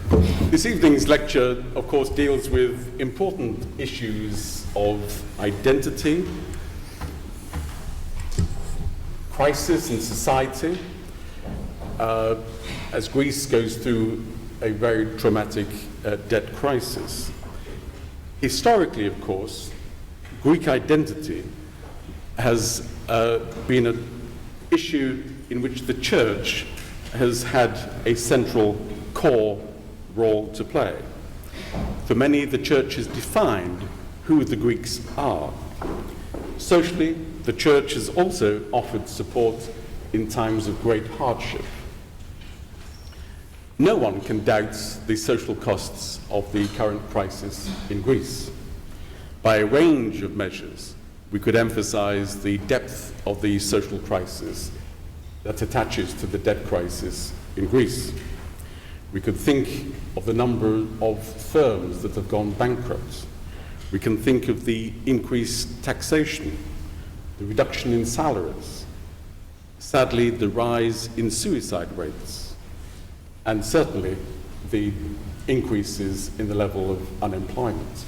This evening's lecture, of course, deals with important issues of identity, crisis in society, as Greece goes through a very traumatic debt crisis. Historically, of course, Greek identity has been an issue in which the Church has had a central core role to play. For many, the Church has defined who the Greeks are. Socially, the Church has also offered support in times of great hardship. No one can doubt the social costs of the current crisis in Greece. By a range of measures, we could emphasize the depth of the social crisis that attaches to the debt crisis in Greece. We could think of the number of firms that have gone bankrupt. We can think of the increased taxation, the reduction in salaries, sadly the rise in suicide rates, and certainly the increases in the level of unemployment,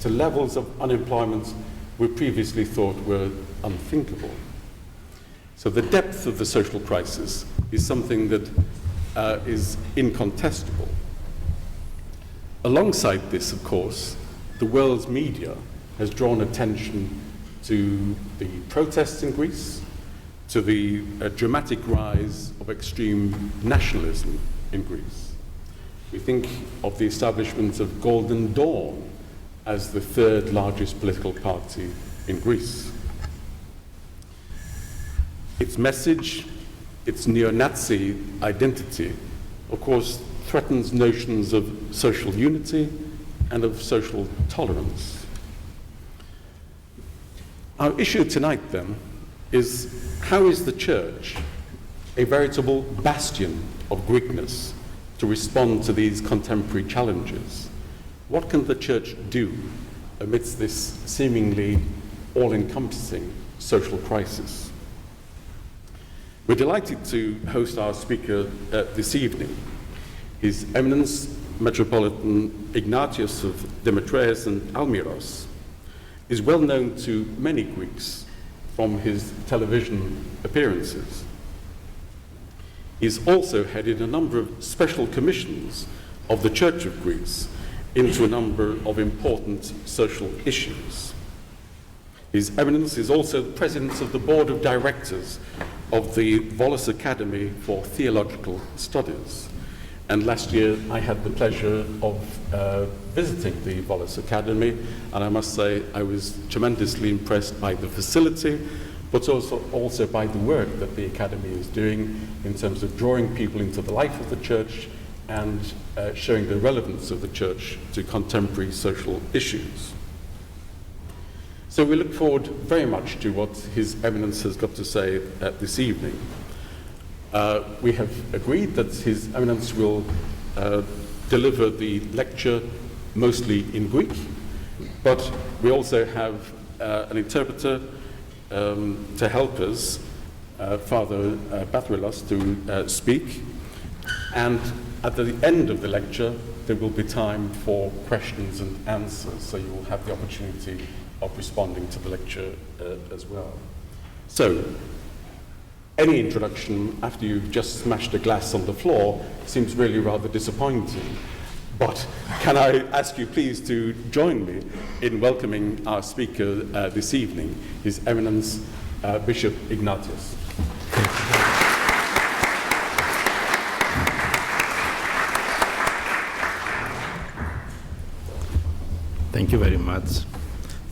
to levels of unemployment we previously thought were unthinkable. So the depth of the social crisis is something that is incontestable. Alongside this, of course, the world's media has drawn attention to the protests in Greece, to the dramatic rise of extreme nationalism in Greece. We think of the establishment of Golden Dawn as the third largest political party in Greece. Its message, its neo-Nazi identity, of course, threatens notions of social unity and of social tolerance. Our issue tonight, then, is how is the Church a veritable bastion of Greekness to respond to these contemporary challenges? What can the Church do amidst this seemingly all-encompassing social crisis? We're delighted to host our speaker this evening. His Eminence, Metropolitan Ignatius of Demetrias and Almyros, is well known to many Greeks from his television appearances. He's also headed a number of special commissions of the Church of Greece into a number of important social issues. His Eminence is also the President of the Board of Directors of the Volos Academy for Theological Studies. And last year I had the pleasure of visiting the Volos Academy, and I must say I was tremendously impressed by the facility, but also by the work that the Academy is doing in terms of drawing people into the life of the Church and showing the relevance of the Church to contemporary social issues. So we look forward very much to what His Eminence has got to say this evening. We have agreed that His Eminence will deliver the lecture mostly in Greek, but we also have an interpreter to help us, Father Featherstone, to speak. And at the end of the lecture, there will be time for questions and answers, so you will have the opportunity of responding to the lecture as well. So, any introduction after you've just smashed a glass on the floor seems really rather disappointing. But can I ask you please to join me in welcoming our speaker this evening, His Eminence Bishop Ignatius. Thank you very much.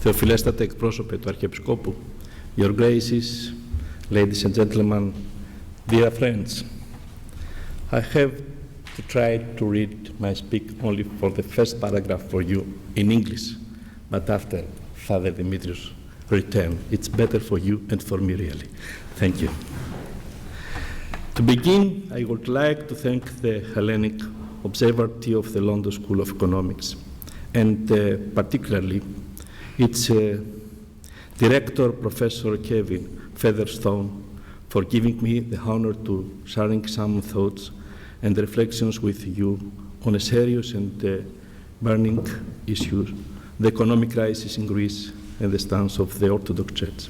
Θεοφιλέστατε εκπρόσωπε του Αρχιεπισκόπου, Your Graces, ladies and gentlemen, dear friends, I have to try to read my speak only for the first paragraph for you in English, but after Father Demetrias' return, it's better for you and for me really. Thank you. To begin, I would like to thank the Hellenic Observatory of the London School of Economics, and particularly its director, Professor Kevin Featherstone, for giving me the honor to sharing some thoughts and reflections with you on a serious and burning issue, the economic crisis in Greece and the stance of the Orthodox Church.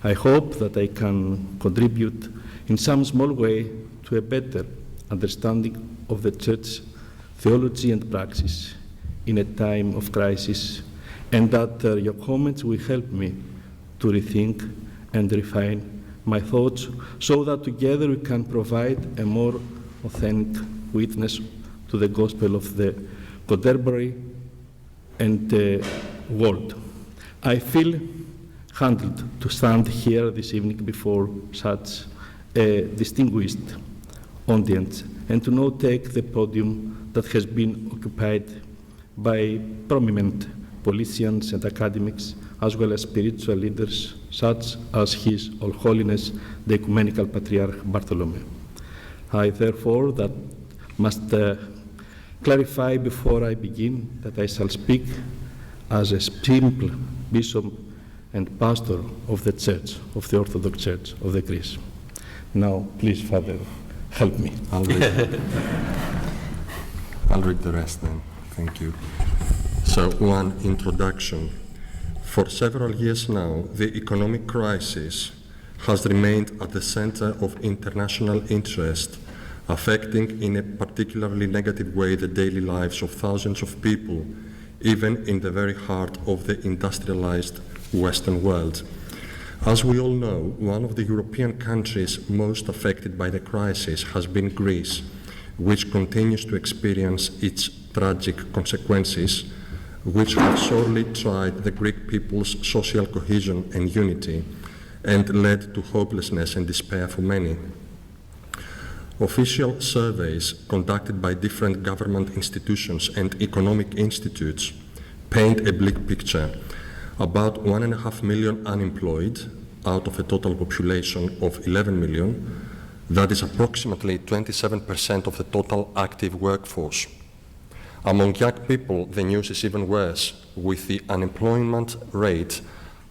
I hope that I can contribute in some small way to a better understanding of the Church theology and praxis in a time of crisis, and that your comments will help me to rethink and refine my thoughts so that together we can provide a more authentic witness to the gospel of the contemporary and world. I feel humbled to stand here this evening before such a distinguished audience and to now take the podium that has been occupied by prominent politicians and academics, as well as spiritual leaders such as His All Holiness the Ecumenical Patriarch Bartholomew. I therefore must clarify before I begin that I shall speak as a simple bishop and pastor of the Church, of the Orthodox Church of the Greece. Now, please, Father, help me. I'll read the rest then. Thank you. So, one introduction. For several years now, the economic crisis has remained at the center of international interest, affecting in a particularly negative way the daily lives of thousands of people, even in the very heart of the industrialized Western world. As we all know, one of the European countries most affected by the crisis has been Greece, which continues to experience its tragic consequences, which have sorely tried the Greek people's social cohesion and unity and led to hopelessness and despair for many. Official surveys conducted by different government institutions and economic institutes paint a bleak picture. About 1.5 million unemployed out of a total population of 11 million, that is approximately 27% of the total active workforce. Among young people, the news is even worse, with the unemployment rate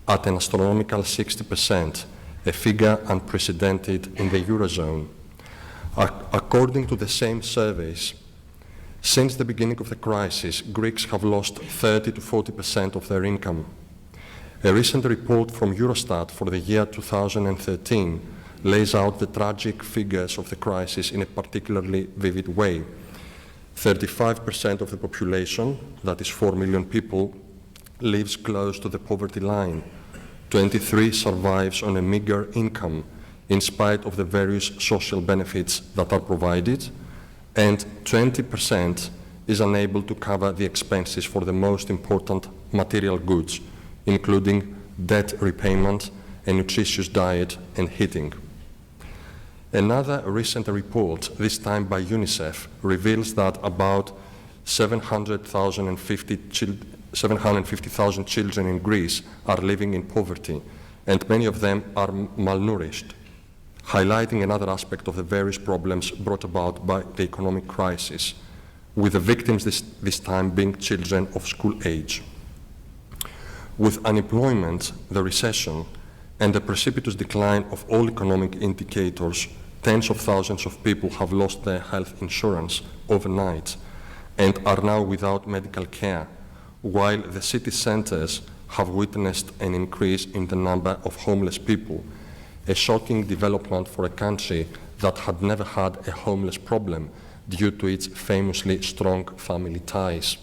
at an astronomical 60%, a figure unprecedented in the Eurozone. According to the same surveys, since the beginning of the crisis, Greeks have lost 30 to 40% of their income. A recent report from Eurostat for the year 2013 lays out the tragic figures of the crisis in a particularly vivid way. 35% of the population, that is 4 million people, lives close to the poverty line. 23% survives on a meager income in spite of the various social benefits that are provided, and 20% is unable to cover the expenses for the most important material goods, including debt repayment, a nutritious diet, and heating. Another recent report, this time by UNICEF, reveals that about 750,000 children in Greece are living in poverty, and many of them are malnourished, highlighting another aspect of the various problems brought about by the economic crisis, with the victims this time being children of school age. With unemployment, the recession, and the precipitous decline of all economic indicators, tens of thousands of people have lost their health insurance overnight and are now without medical care, while the city centers have witnessed an increase in the number of homeless people, a shocking development for a country that had never had a homeless problem due to its famously strong family ties.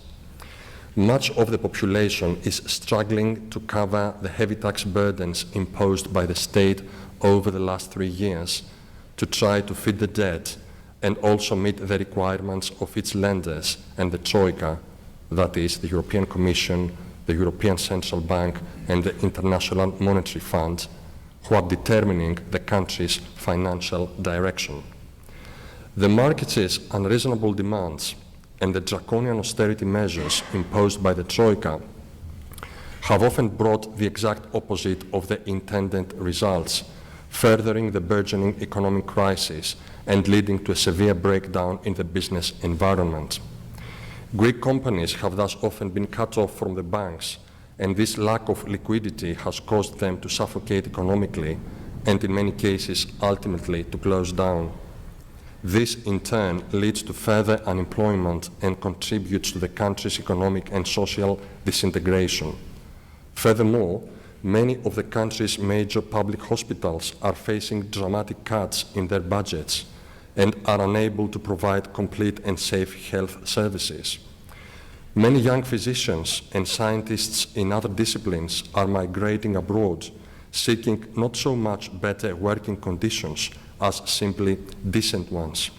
Much of the population is struggling to cover the heavy tax burdens imposed by the state over the last 3 years to try to feed the debt and also meet the requirements of its lenders and the Troika, that is the European Commission, the European Central Bank, and the International Monetary Fund, who are determining the country's financial direction. The market's unreasonable demands and the draconian austerity measures imposed by the Troika have often brought the exact opposite of the intended results, furthering the burgeoning economic crisis and leading to a severe breakdown in the business environment. Greek companies have thus often been cut off from the banks, and this lack of liquidity has caused them to suffocate economically and in many cases ultimately to close down. This, in turn, leads to further unemployment and contributes to the country's economic and social disintegration. Furthermore, many of the country's major public hospitals are facing dramatic cuts in their budgets and are unable to provide complete and safe health services. Many young physicians and scientists in other disciplines are migrating abroad, seeking not so much better working conditions as simply decent ones.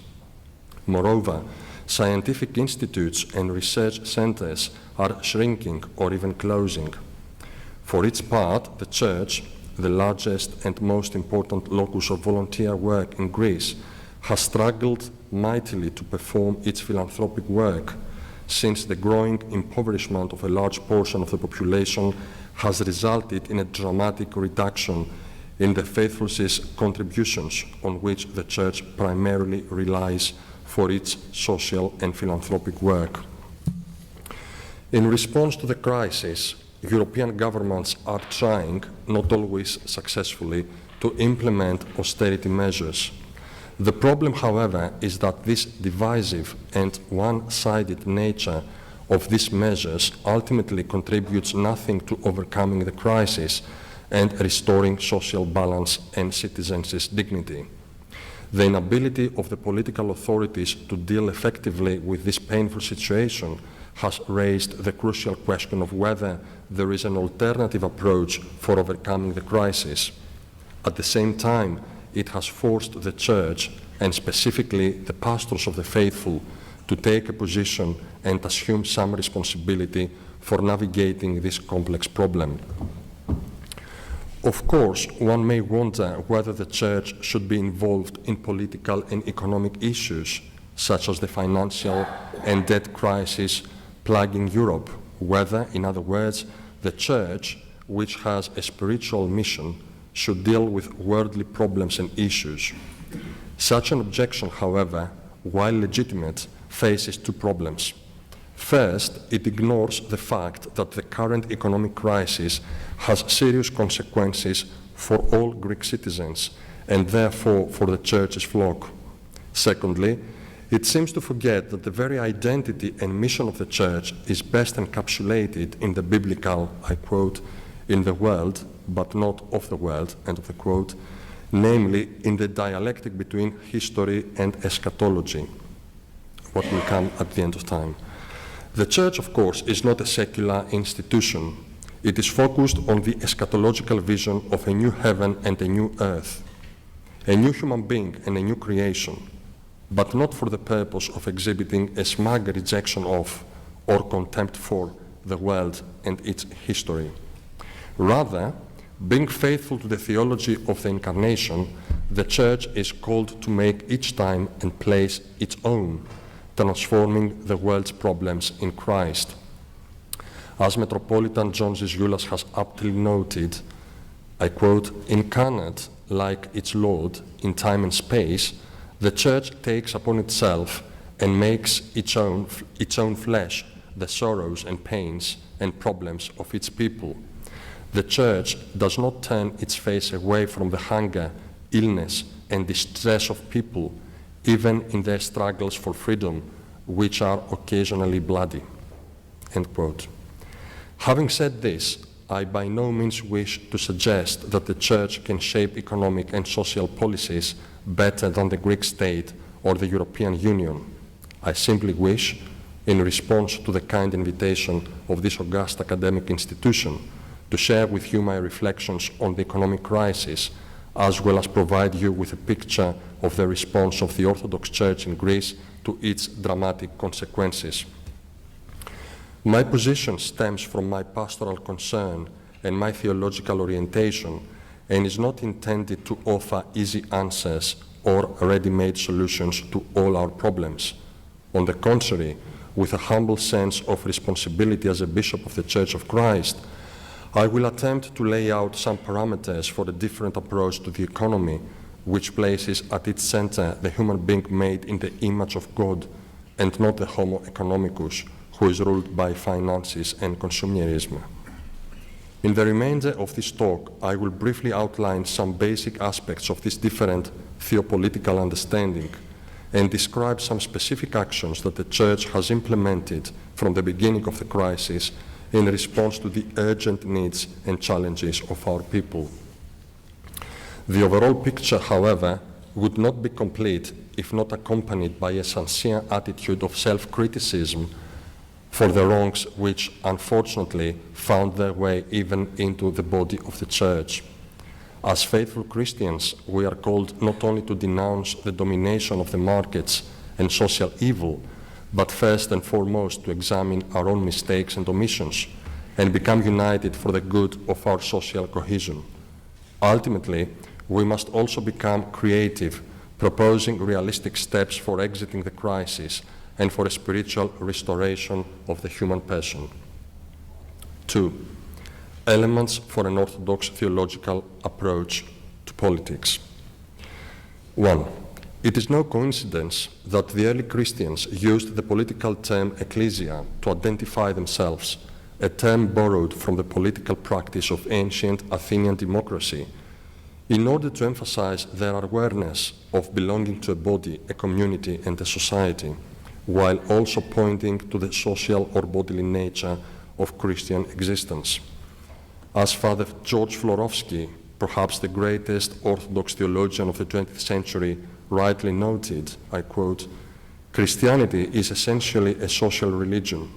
Moreover, scientific institutes and research centers are shrinking or even closing. For its part, the Church, the largest and most important locus of volunteer work in Greece, has struggled mightily to perform its philanthropic work, since the growing impoverishment of a large portion of the population has resulted in a dramatic reduction in the faithful's contributions on which the Church primarily relies for its social and philanthropic work. In response to the crisis, European governments are trying, not always successfully, to implement austerity measures. The problem, however, is that this divisive and one-sided nature of these measures ultimately contributes nothing to overcoming the crisis and restoring social balance and citizens' dignity. The inability of the political authorities to deal effectively with this painful situation has raised the crucial question of whether there is an alternative approach for overcoming the crisis. At the same time, it has forced the Church, and specifically the pastors of the faithful, to take a position and assume some responsibility for navigating this complex problem. Of course, one may wonder whether the Church should be involved in political and economic issues, such as the financial and debt crisis plaguing Europe, whether, in other words, the Church, which has a spiritual mission, should deal with worldly problems and issues. Such an objection, however, while legitimate, faces two problems. First, it ignores the fact that the current economic crisis has serious consequences for all Greek citizens and therefore for the Church's flock. Secondly, it seems to forget that the very identity and mission of the Church is best encapsulated in the biblical, I quote, "in the world, but not of the world," end of the quote, namely in the dialectic between history and eschatology, what will come at the end of time. The Church, of course, is not a secular institution. It is focused on the eschatological vision of a new heaven and a new earth, a new human being and a new creation, but not for the purpose of exhibiting a smug rejection of or contempt for the world and its history. Rather, being faithful to the theology of the Incarnation, the Church is called to make each time and place its own, transforming the world's problems in Christ. As Metropolitan John Zizoulas has aptly noted, I quote, "Incarnate like its Lord in time and space, the Church takes upon itself and makes its own flesh the sorrows and pains and problems of its people. The Church does not turn its face away from the hunger, illness, and distress of people, even in their struggles for freedom, which are occasionally bloody." End quote. Having said this, I by no means wish to suggest that the Church can shape economic and social policies better than the Greek state or the European Union. I simply wish, in response to the kind invitation of this august academic institution, to share with you my reflections on the economic crisis, as well as provide you with a picture of the response of the Orthodox Church in Greece to its dramatic consequences. My position stems from my pastoral concern and my theological orientation, and is not intended to offer easy answers or ready-made solutions to all our problems. On the contrary, with a humble sense of responsibility as a bishop of the Church of Christ, I will attempt to lay out some parameters for a different approach to the economy, which places at its center the human being made in the image of God, and not the Homo economicus, who is ruled by finances and consumerism. In the remainder of this talk, I will briefly outline some basic aspects of this different theopolitical understanding, and describe some specific actions that the Church has implemented from the beginning of the crisis in response to the urgent needs and challenges of our people. The overall picture, however, would not be complete if not accompanied by a sincere attitude of self-criticism for the wrongs which unfortunately found their way even into the body of the Church. As faithful Christians, we are called not only to denounce the domination of the markets and social evil, but first and foremost to examine our own mistakes and omissions and become united for the good of our social cohesion. Ultimately, we must also become creative, proposing realistic steps for exiting the crisis and for a spiritual restoration of the human person. 2. Elements for an orthodox theological approach to politics. 1. It is no coincidence that the early Christians used the political term ecclesia to identify themselves, a term borrowed from the political practice of ancient Athenian democracy, in order to emphasize their awareness of belonging to a body, a community, and a society, while also pointing to the social or bodily nature of Christian existence. As Father George Florovsky, perhaps the greatest Orthodox theologian of the 20th century, rightly noted, I quote, "Christianity is essentially a social religion.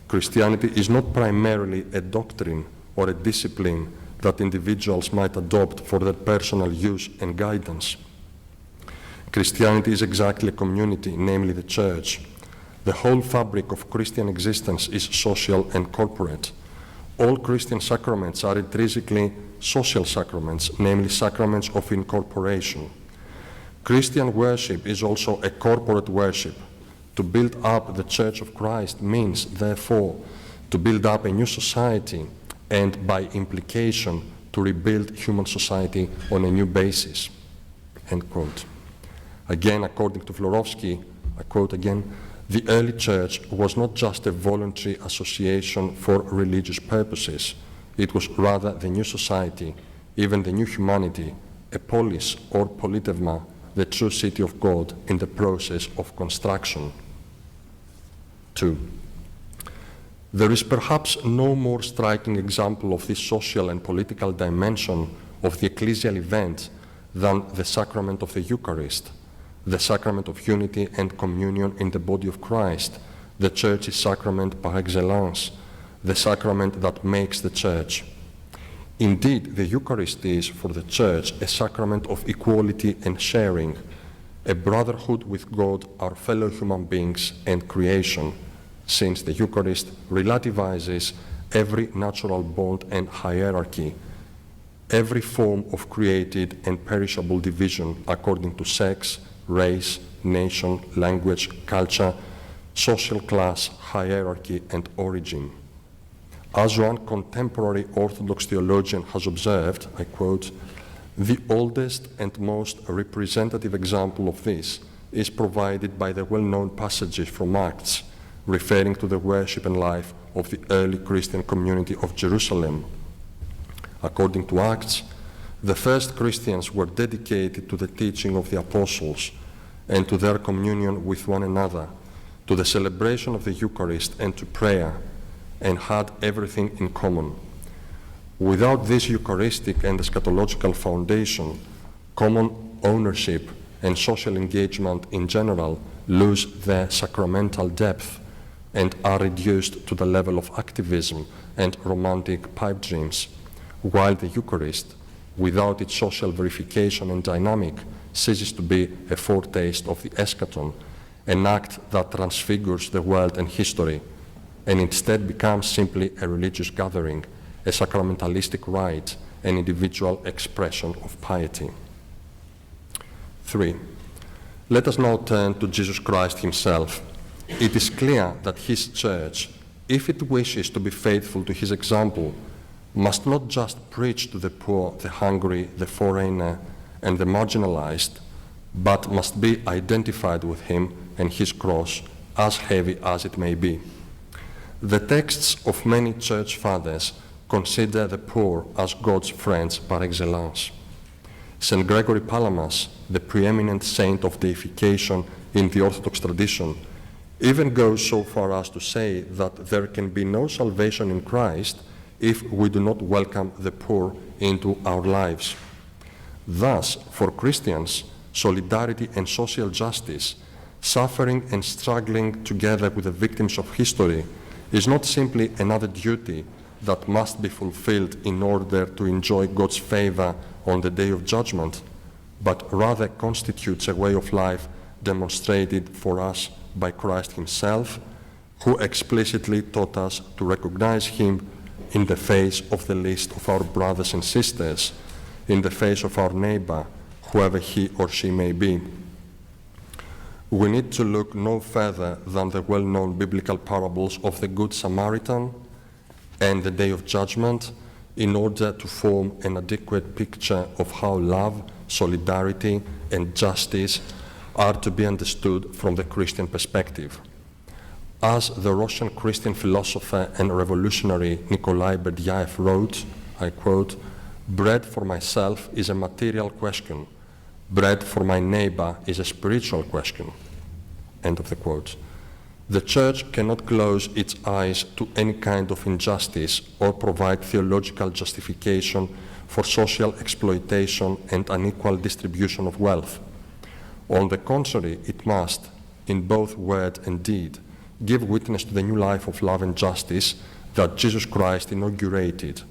Christianity is not primarily a doctrine or a discipline that individuals might adopt for their personal use and guidance. Christianity is exactly a community, namely the Church. The whole fabric of Christian existence is social and corporate. All Christian sacraments are intrinsically social sacraments, namely sacraments of incorporation. Christian worship is also a corporate worship. To build up the Church of Christ means, therefore, to build up a new society and, by implication, to rebuild human society on a new basis." End quote. Again, according to Florovsky, I quote again, "The early Church was not just a voluntary association for religious purposes. It was rather the new society, even the new humanity, a polis or politevma, the true city of God in the process of construction." 2. There is perhaps no more striking example of this social and political dimension of the ecclesial event than the sacrament of the Eucharist, the sacrament of unity and communion in the body of Christ, the Church's sacrament par excellence, the sacrament that makes the Church. Indeed, the Eucharist is, for the Church, a sacrament of equality and sharing, a brotherhood with God, our fellow human beings, and creation, since the Eucharist relativizes every natural bond and hierarchy, every form of created and perishable division according to sex, race, nation, language, culture, social class, hierarchy, and origin. As one contemporary Orthodox theologian has observed, I quote, "The oldest and most representative example of this is provided by the well-known passages from Acts, referring to the worship and life of the early Christian community of Jerusalem. According to Acts, the first Christians were dedicated to the teaching of the apostles and to their communion with one another, to the celebration of the Eucharist and to prayer, and had everything in common. Without this Eucharistic and eschatological foundation, common ownership and social engagement in general lose their sacramental depth and are reduced to the level of activism and romantic pipe dreams, while the Eucharist, without its social verification and dynamic, ceases to be a foretaste of the eschaton, an act that transfigures the world and history, and instead becomes simply a religious gathering, a sacramentalistic rite, an individual expression of piety. 3. Let us now turn to Jesus Christ himself. It is clear that his Church, if it wishes to be faithful to his example, must not just preach to the poor, the hungry, the foreigner, and the marginalized, but must be identified with him and his cross, as heavy as it may be. The texts of many church fathers consider the poor as God's friends par excellence. St. Gregory Palamas, the preeminent saint of deification in the Orthodox tradition, even goes so far as to say that there can be no salvation in Christ if we do not welcome the poor into our lives. Thus, for Christians, solidarity and social justice, suffering and struggling together with the victims of history, is not simply another duty that must be fulfilled in order to enjoy God's favor on the day of judgment, but rather constitutes a way of life demonstrated for us by Christ himself, who explicitly taught us to recognize him in the face of the least of our brothers and sisters, in the face of our neighbor, whoever he or she may be. We need to look no further than the well-known biblical parables of the Good Samaritan and the Day of Judgment in order to form an adequate picture of how love, solidarity, and justice are to be understood from the Christian perspective. As the Russian Christian philosopher and revolutionary Nikolai Berdyaev wrote, I quote, "Bread for myself is a material question. Bread for my neighbor is a spiritual question." End of the quote. The Church cannot close its eyes to any kind of injustice or provide theological justification for social exploitation and unequal distribution of wealth. On the contrary, it must, in both word and deed, give witness to the new life of love and justice that Jesus Christ inaugurated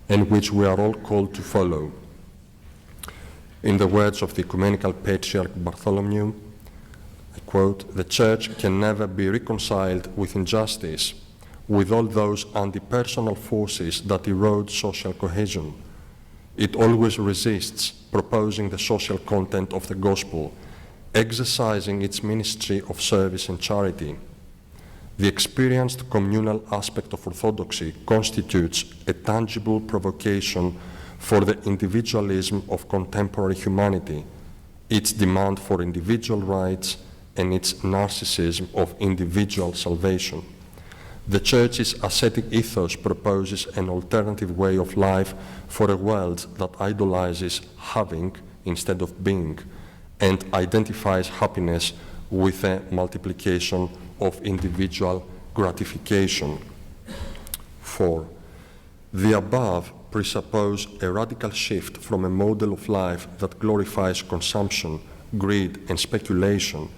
and which we are all called to follow. In the words of the Ecumenical Patriarch Bartholomew, I quote, "The Church can never be reconciled with injustice, with all those anti-personal forces that erode social cohesion. It always resists proposing the social content of the gospel, exercising its ministry of service and charity. The experienced communal aspect of orthodoxy constitutes a tangible provocation for the individualism of contemporary humanity, its demand for individual rights, and its narcissism of individual salvation. The Church's ascetic ethos proposes an alternative way of life for a world that idolizes having instead of being, and identifies happiness with a multiplication of individual gratification." 4. The above presuppose a radical shift from a model of life that glorifies consumption, greed, and speculation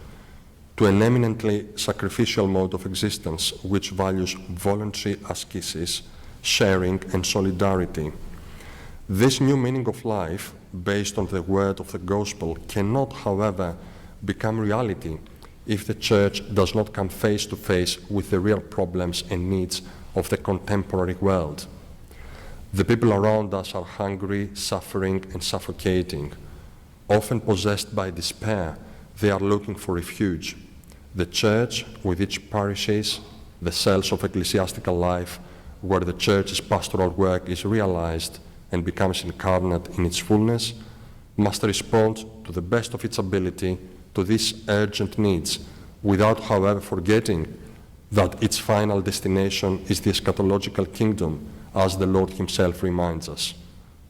to an eminently sacrificial mode of existence which values voluntary ascesis, sharing, and solidarity. This new meaning of life, based on the word of the gospel, cannot, however, become reality if the Church does not come face to face with the real problems and needs of the contemporary world. The people around us are hungry, suffering, and suffocating. Often possessed by despair, they are looking for refuge. The Church, with its parishes, the cells of ecclesiastical life, where the Church's pastoral work is realized and becomes incarnate in its fullness, must respond to the best of its ability to these urgent needs, without, however, forgetting that its final destination is the eschatological kingdom, as the Lord himself reminds us.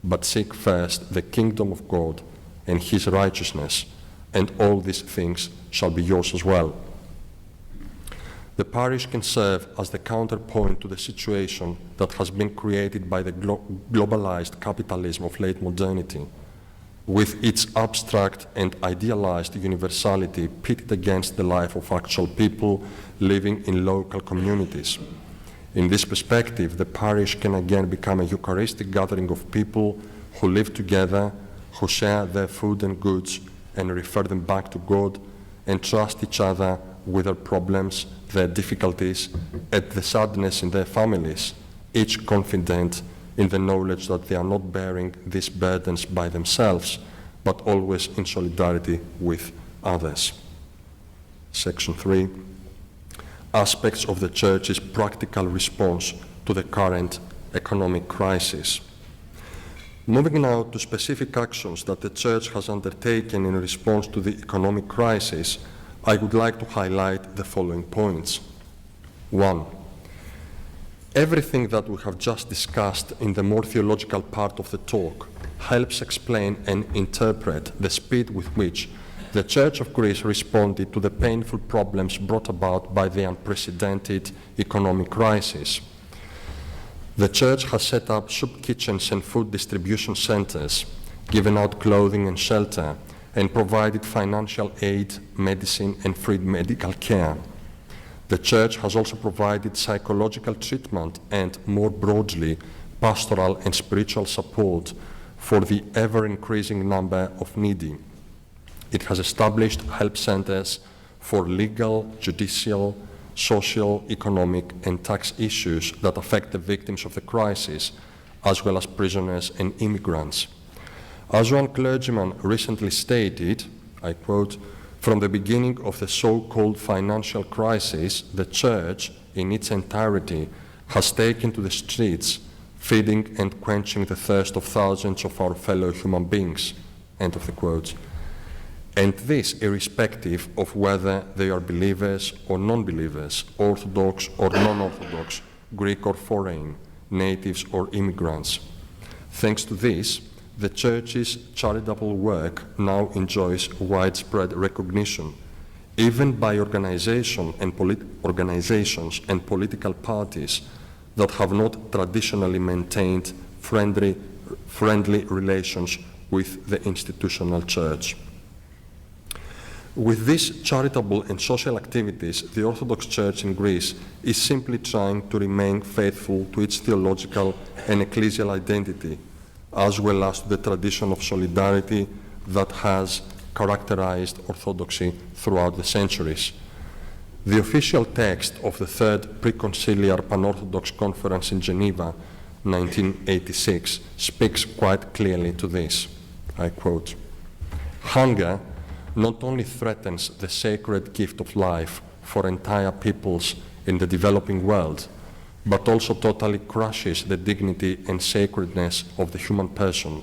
But seek first the kingdom of God and his righteousness, and all these things shall be yours as well. The parish can serve as the counterpoint to the situation that has been created by the globalized capitalism of late modernity, with its abstract and idealized universality pitted against the life of actual people living in local communities. In this perspective, the parish can again become a Eucharistic gathering of people who live together, who share their food and goods and refer them back to God, and trust each other with their problems, their difficulties, and the sadness in their families, each confident in the knowledge that they are not bearing these burdens by themselves, but always in solidarity with others. Section 3. Aspects of the Church's practical response to the current economic crisis. Moving now to specific actions that the Church has undertaken in response to the economic crisis, I would like to highlight the following points. 1. Everything that we have just discussed in the more theological part of the talk helps explain and interpret the speed with which the Church of Greece responded to the painful problems brought about by the unprecedented economic crisis. The Church has set up soup kitchens and food distribution centers, given out clothing and shelter, and provided financial aid, medicine, and free medical care. The Church has also provided psychological treatment and, more broadly, pastoral and spiritual support for the ever-increasing number of needy. It has established help centers for legal, judicial, social, economic, and tax issues that affect the victims of the crisis, as well as prisoners and immigrants. As one clergyman recently stated, I quote, "From the beginning of the so-called financial crisis, the Church, in its entirety, has taken to the streets, feeding and quenching the thirst of thousands of our fellow human beings," end of the quote. And this irrespective of whether they are believers or non-believers, Orthodox or non-Orthodox, Greek or foreign, natives or immigrants. Thanks to this, the Church's charitable work now enjoys widespread recognition, even by organizations and political parties that have not traditionally maintained friendly relations with the institutional Church. With these charitable and social activities, the Orthodox Church in Greece is simply trying to remain faithful to its theological and ecclesial identity, as well as to the tradition of solidarity that has characterized Orthodoxy throughout the centuries. The official text of the Third Preconciliar Pan-Orthodox Conference in Geneva, 1986, speaks quite clearly to this. I quote, "Hunger not only threatens the sacred gift of life for entire peoples in the developing world, but also totally crushes the dignity and sacredness of the human person.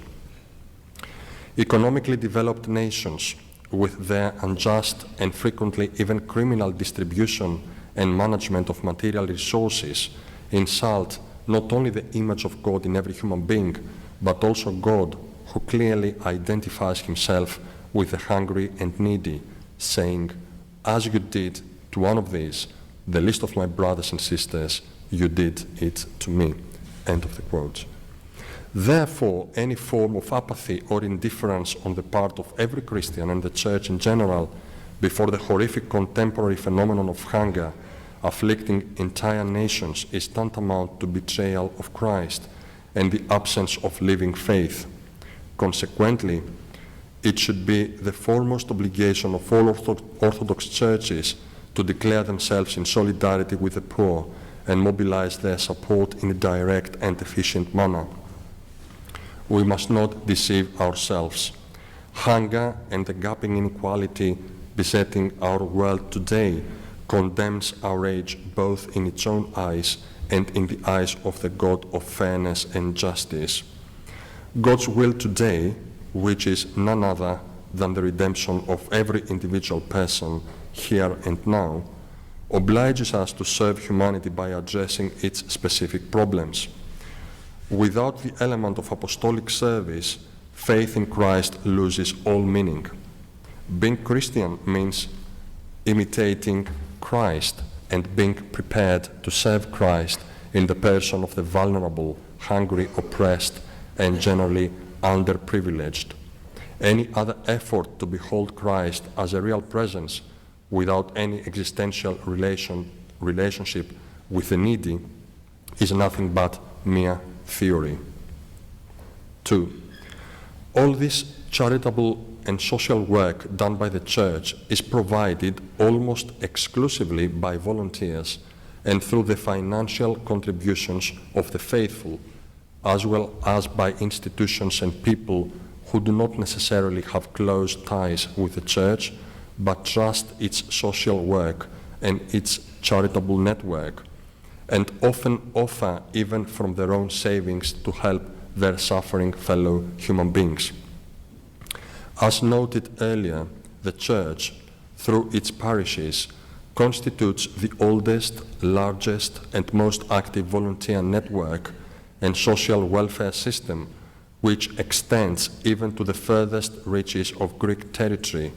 Economically developed nations, with their unjust and frequently even criminal distribution and management of material resources, insult not only the image of God in every human being, but also God, who clearly identifies himself with the hungry and needy, saying, 'As you did to one of these, the least of my brothers and sisters, you did it to me,'" end of the quote. Therefore, any form of apathy or indifference on the part of every Christian and the Church in general before the horrific contemporary phenomenon of hunger afflicting entire nations is tantamount to betrayal of Christ and the absence of living faith. Consequently, it should be the foremost obligation of all Orthodox churches to declare themselves in solidarity with the poor and mobilize their support in a direct and efficient manner. We must not deceive ourselves. Hunger and the gaping inequality besetting our world today condemns our age both in its own eyes and in the eyes of the God of fairness and justice. God's will today, which is none other than the redemption of every individual person here and now, obliges us to serve humanity by addressing its specific problems. Without the element of apostolic service, faith in Christ loses all meaning. Being Christian means imitating Christ and being prepared to serve Christ in the person of the vulnerable, hungry, oppressed, and generally underprivileged. Any other effort to behold Christ as a real presence without any existential relationship with the needy is nothing but mere theory. 2. All this charitable and social work done by the Church is provided almost exclusively by volunteers and through the financial contributions of the faithful, as well as by institutions and people who do not necessarily have close ties with the Church, but trust its social work and its charitable network, and often offer even from their own savings to help their suffering fellow human beings. As noted earlier, the Church, through its parishes, constitutes the oldest, largest, and most active volunteer network and social welfare system which extends even to the furthest reaches of Greek territory,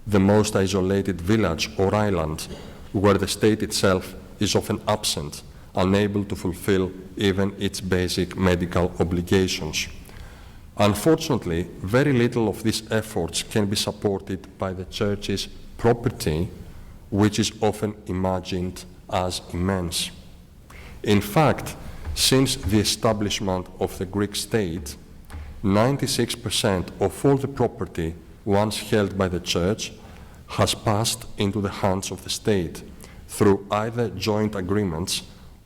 the most isolated village or island, where the state itself is often absent, unable to fulfill even its basic medical obligations. Unfortunately, very little of these efforts can be supported by the Church's property, which is often imagined as immense. In fact, since the establishment of the Greek state, 96% of all the property once held by the Church has passed into the hands of the state through either joint agreements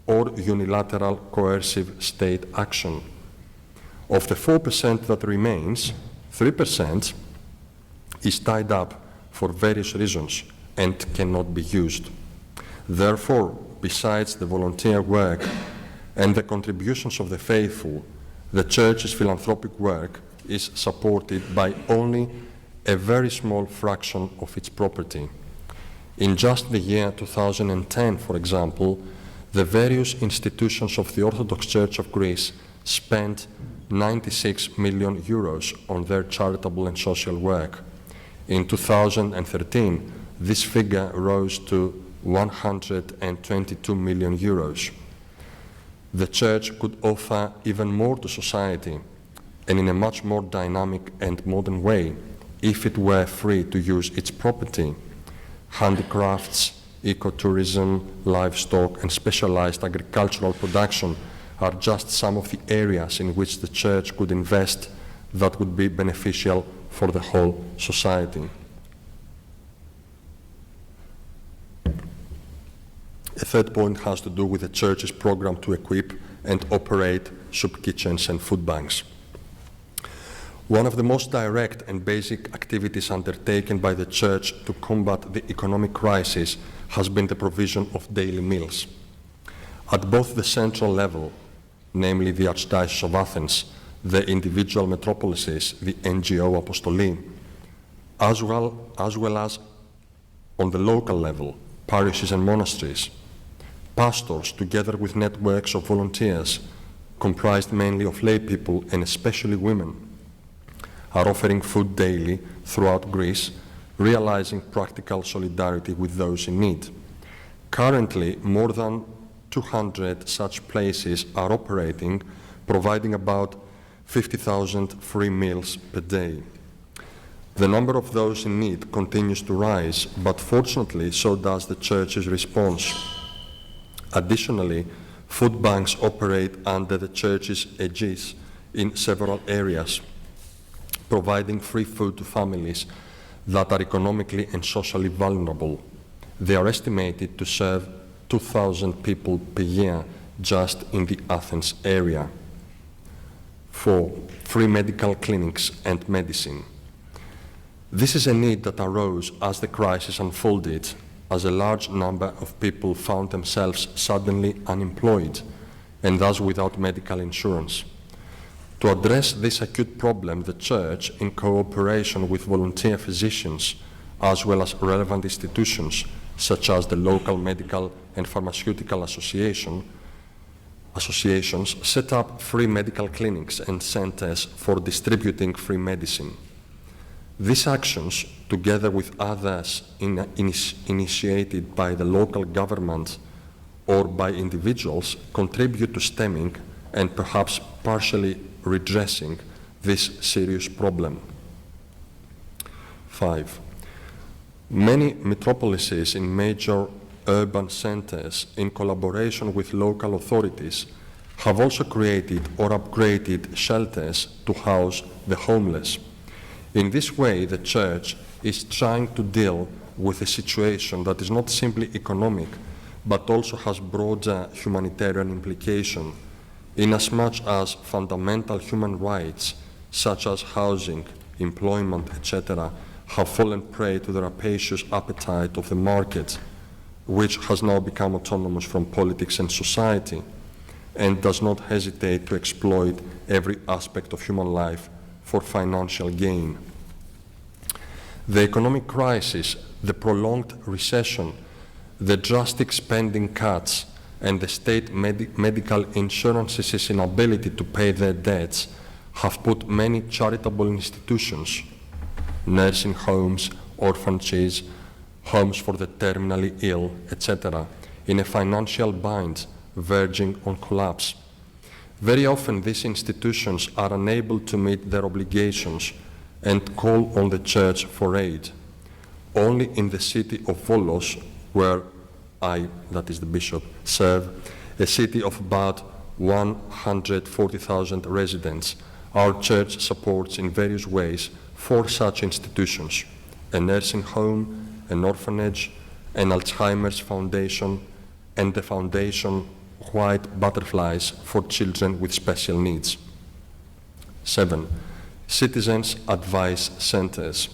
or unilateral coercive state action. Of the 4% that remains, 3% is tied up for various reasons and cannot be used. Therefore, besides the volunteer work and the contributions of the faithful, the Church's philanthropic work is supported by only a very small fraction of its property. In just the year 2010, for example, the various institutions of the Orthodox Church of Greece spent 96 million euros on their charitable and social work. In 2013, this figure rose to 122 million euros. The Church could offer even more to society, and in a much more dynamic and modern way, if it were free to use its property. Handicrafts, ecotourism, livestock, and specialized agricultural production are just some of the areas in which the Church could invest that would be beneficial for the whole society. A third point has to do with the Church's program to equip and operate soup kitchens and food banks. One of the most direct and basic activities undertaken by the Church to combat the economic crisis has been the provision of daily meals. At both the central level, namely the Archdiocese of Athens, the individual metropolises, the NGO Apostoli, as well as on the local level, parishes and monasteries, pastors, together with networks of volunteers, comprised mainly of lay people and especially women, are offering food daily throughout Greece, realizing practical solidarity with those in need. Currently, more than 200 such places are operating, providing about 50,000 free meals per day. The number of those in need continues to rise, but fortunately, so does the Church's response. Additionally, food banks operate under the Church's aegis in several areas, providing free food to families that are economically and socially vulnerable. They are estimated to serve 2,000 people per year just in the Athens area. 4. Free medical clinics and medicine. This is a need that arose as the crisis unfolded, as a large number of people found themselves suddenly unemployed and thus without medical insurance. To address this acute problem, the Church, in cooperation with volunteer physicians, as well as relevant institutions, such as the local medical and pharmaceutical associations, set up free medical clinics and centers for distributing free medicine. These actions, together with others initiated by the local government or by individuals, contribute to stemming and perhaps partially redressing this serious problem. 5. Many metropolises in major urban centers, in collaboration with local authorities, have also created or upgraded shelters to house the homeless. In this way, the Church is trying to deal with a situation that is not simply economic, but also has broader humanitarian implication, inasmuch as fundamental human rights, such as housing, employment, etc., have fallen prey to the rapacious appetite of the market, which has now become autonomous from politics and society, and does not hesitate to exploit every aspect of human life for financial gain. The economic crisis, the prolonged recession, the drastic spending cuts, and the state medical insurance's inability to pay their debts have put many charitable institutions, nursing homes, orphanages, homes for the terminally ill, etc., in a financial bind verging on collapse. Very often these institutions are unable to meet their obligations and call on the Church for aid. Only in the city of Volos, where I, that is the bishop, serve, a city of about 140,000 residents, our church supports in various ways 4 such institutions: a nursing home, an orphanage, an Alzheimer's foundation, and the foundation White Butterflies for children with special needs. 7. Citizens Advice Centers.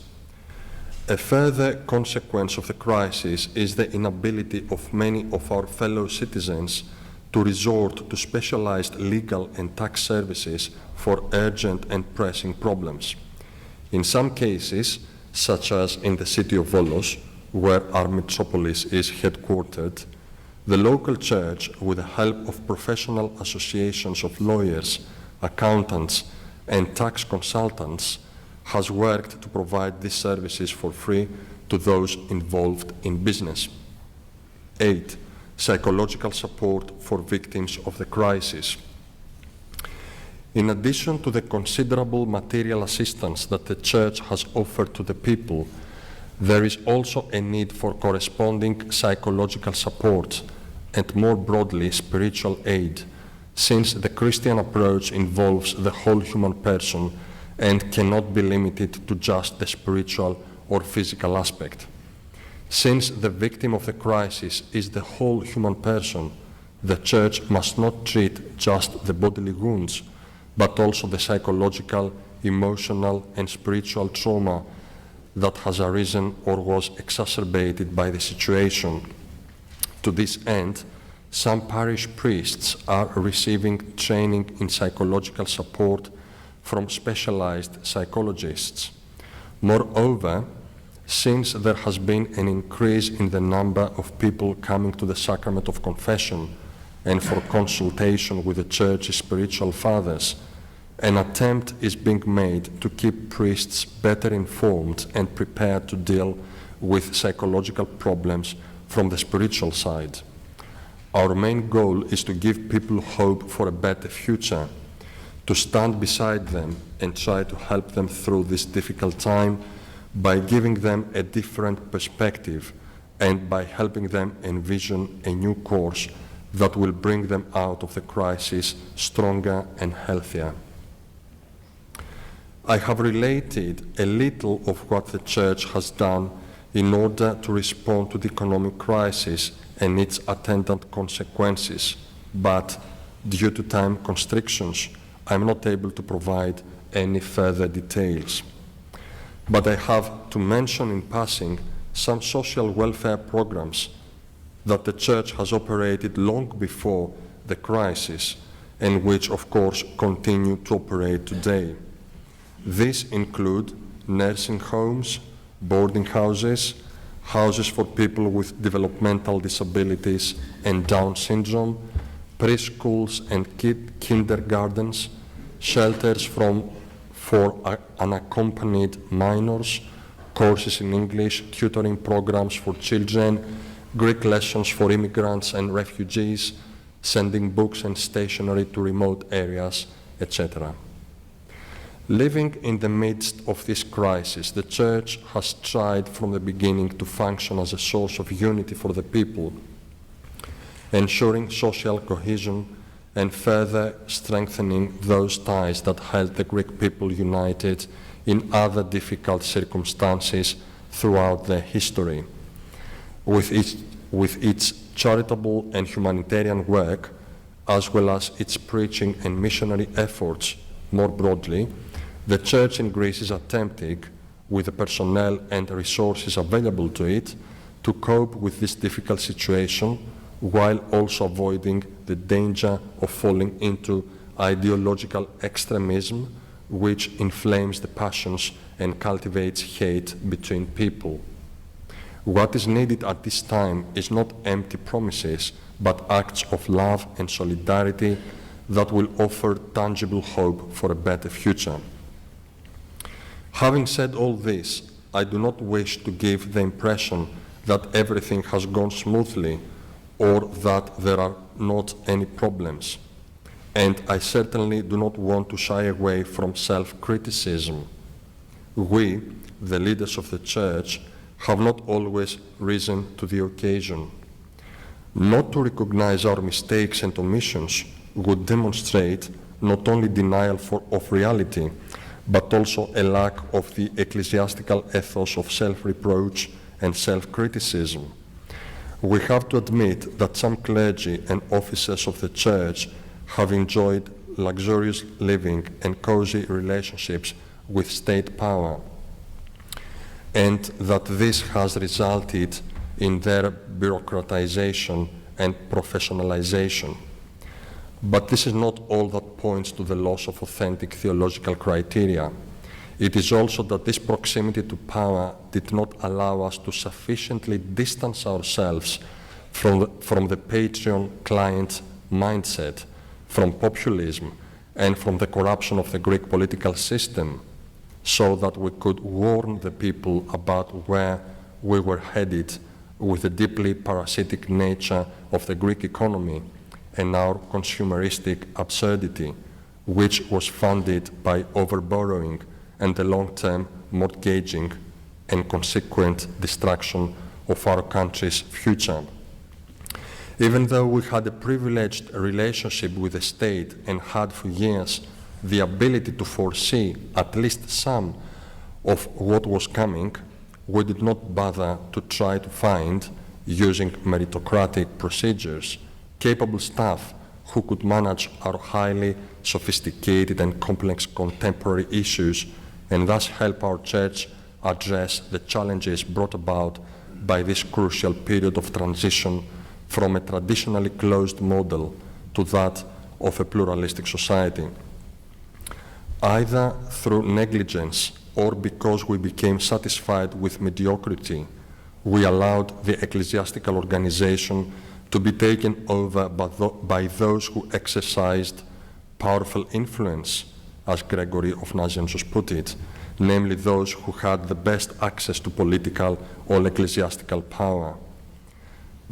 A further consequence of the crisis is the inability of many of our fellow citizens to resort to specialized legal and tax services for urgent and pressing problems. In some cases, such as in the city of Volos, where our metropolis is headquartered, the local church, with the help of professional associations of lawyers, accountants, and tax consultants, has worked to provide these services for free to those involved in business. 8. Psychological support for victims of the crisis. In addition to the considerable material assistance that the Church has offered to the people, there is also a need for corresponding psychological support and, more broadly, spiritual aid, since the Christian approach involves the whole human person and cannot be limited to just the spiritual or physical aspect. Since the victim of the crisis is the whole human person, the Church must not treat just the bodily wounds, but also the psychological, emotional, and spiritual trauma that has arisen or was exacerbated by the situation. To this end, some parish priests are receiving training in psychological support from specialized psychologists. Moreover, since there has been an increase in the number of people coming to the sacrament of confession and for consultation with the Church's spiritual fathers, an attempt is being made to keep priests better informed and prepared to deal with psychological problems from the spiritual side. Our main goal is to give people hope for a better future, to stand beside them and try to help them through this difficult time by giving them a different perspective and by helping them envision a new course that will bring them out of the crisis stronger and healthier. I have related a little of what the Church has done in order to respond to the economic crisis and its attendant consequences, but due to time constrictions, I am not able to provide any further details. But I have to mention in passing some social welfare programs that the Church has operated long before the crisis and which, of course, continue to operate today. These include nursing homes, boarding houses, houses for people with developmental disabilities and Down syndrome, preschools and kindergartens, shelters for unaccompanied minors, courses in English, tutoring programs for children, Greek lessons for immigrants and refugees, sending books and stationery to remote areas, etc. Living in the midst of this crisis, the Church has tried from the beginning to function as a source of unity for the people, ensuring social cohesion and further strengthening those ties that held the Greek people united in other difficult circumstances throughout their history. With its charitable and humanitarian work, as well as its preaching and missionary efforts more broadly, the Church in Greece is attempting, with the personnel and resources available to it, to cope with this difficult situation while also avoiding the danger of falling into ideological extremism, which inflames the passions and cultivates hate between people. What is needed at this time is not empty promises, but acts of love and solidarity that will offer tangible hope for a better future. Having said all this, I do not wish to give the impression that everything has gone smoothly or that there are not any problems. And I certainly do not want to shy away from self-criticism. We, the leaders of the Church, have not always risen to the occasion. Not to recognize our mistakes and omissions would demonstrate not only denial of reality, but also a lack of the ecclesiastical ethos of self-reproach and self-criticism. We have to admit that some clergy and officers of the Church have enjoyed luxurious living and cozy relationships with state power, and that this has resulted in their bureaucratization and professionalization. But this is not all that points to the loss of authentic theological criteria. It is also that this proximity to power did not allow us to sufficiently distance ourselves from the Patreon-client mindset, from populism, and from the corruption of the Greek political system, so that we could warn the people about where we were headed with the deeply parasitic nature of the Greek economy and our consumeristic absurdity, which was funded by overborrowing and the long-term mortgaging and consequent destruction of our country's future. Even though we had a privileged relationship with the state and had for years the ability to foresee at least some of what was coming, we did not bother to try to find, using meritocratic procedures, capable staff who could manage our highly sophisticated and complex contemporary issues and thus help our Church address the challenges brought about by this crucial period of transition from a traditionally closed model to that of a pluralistic society. Either through negligence or because we became satisfied with mediocrity, we allowed the ecclesiastical organization to be taken over by those who exercised powerful influence, as Gregory of Nazianzus put it, namely those who had the best access to political or ecclesiastical power.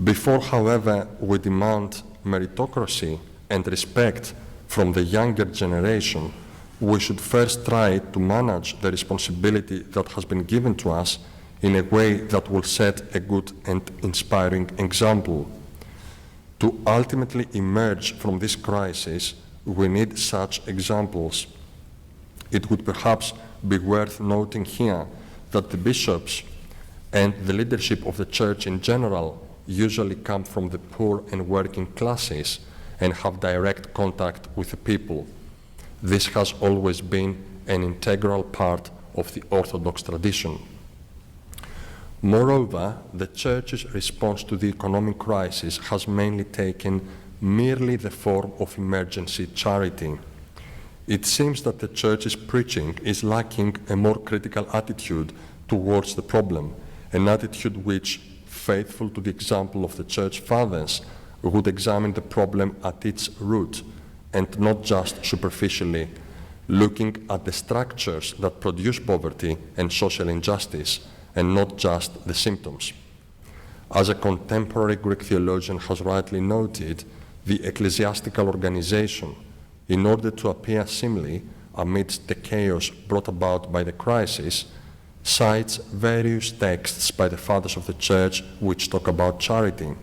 Before, however, we demand meritocracy and respect from the younger generation, we should first try to manage the responsibility that has been given to us in a way that will set a good and inspiring example. To ultimately emerge from this crisis, we need such examples. It would perhaps be worth noting here that the bishops and the leadership of the Church in general usually come from the poor and working classes and have direct contact with the people. This has always been an integral part of the Orthodox tradition. Moreover, the Church's response to the economic crisis has mainly taken merely the form of emergency charity. It seems that the Church's preaching is lacking a more critical attitude towards the problem, an attitude which, faithful to the example of the Church Fathers, would examine the problem at its root and not just superficially, looking at the structures that produce poverty and social injustice, and not just the symptoms. As a contemporary Greek theologian has rightly noted, the ecclesiastical organization, in order to appear seemly amidst the chaos brought about by the crisis, cites various texts by the Fathers of the Church which talk about charity.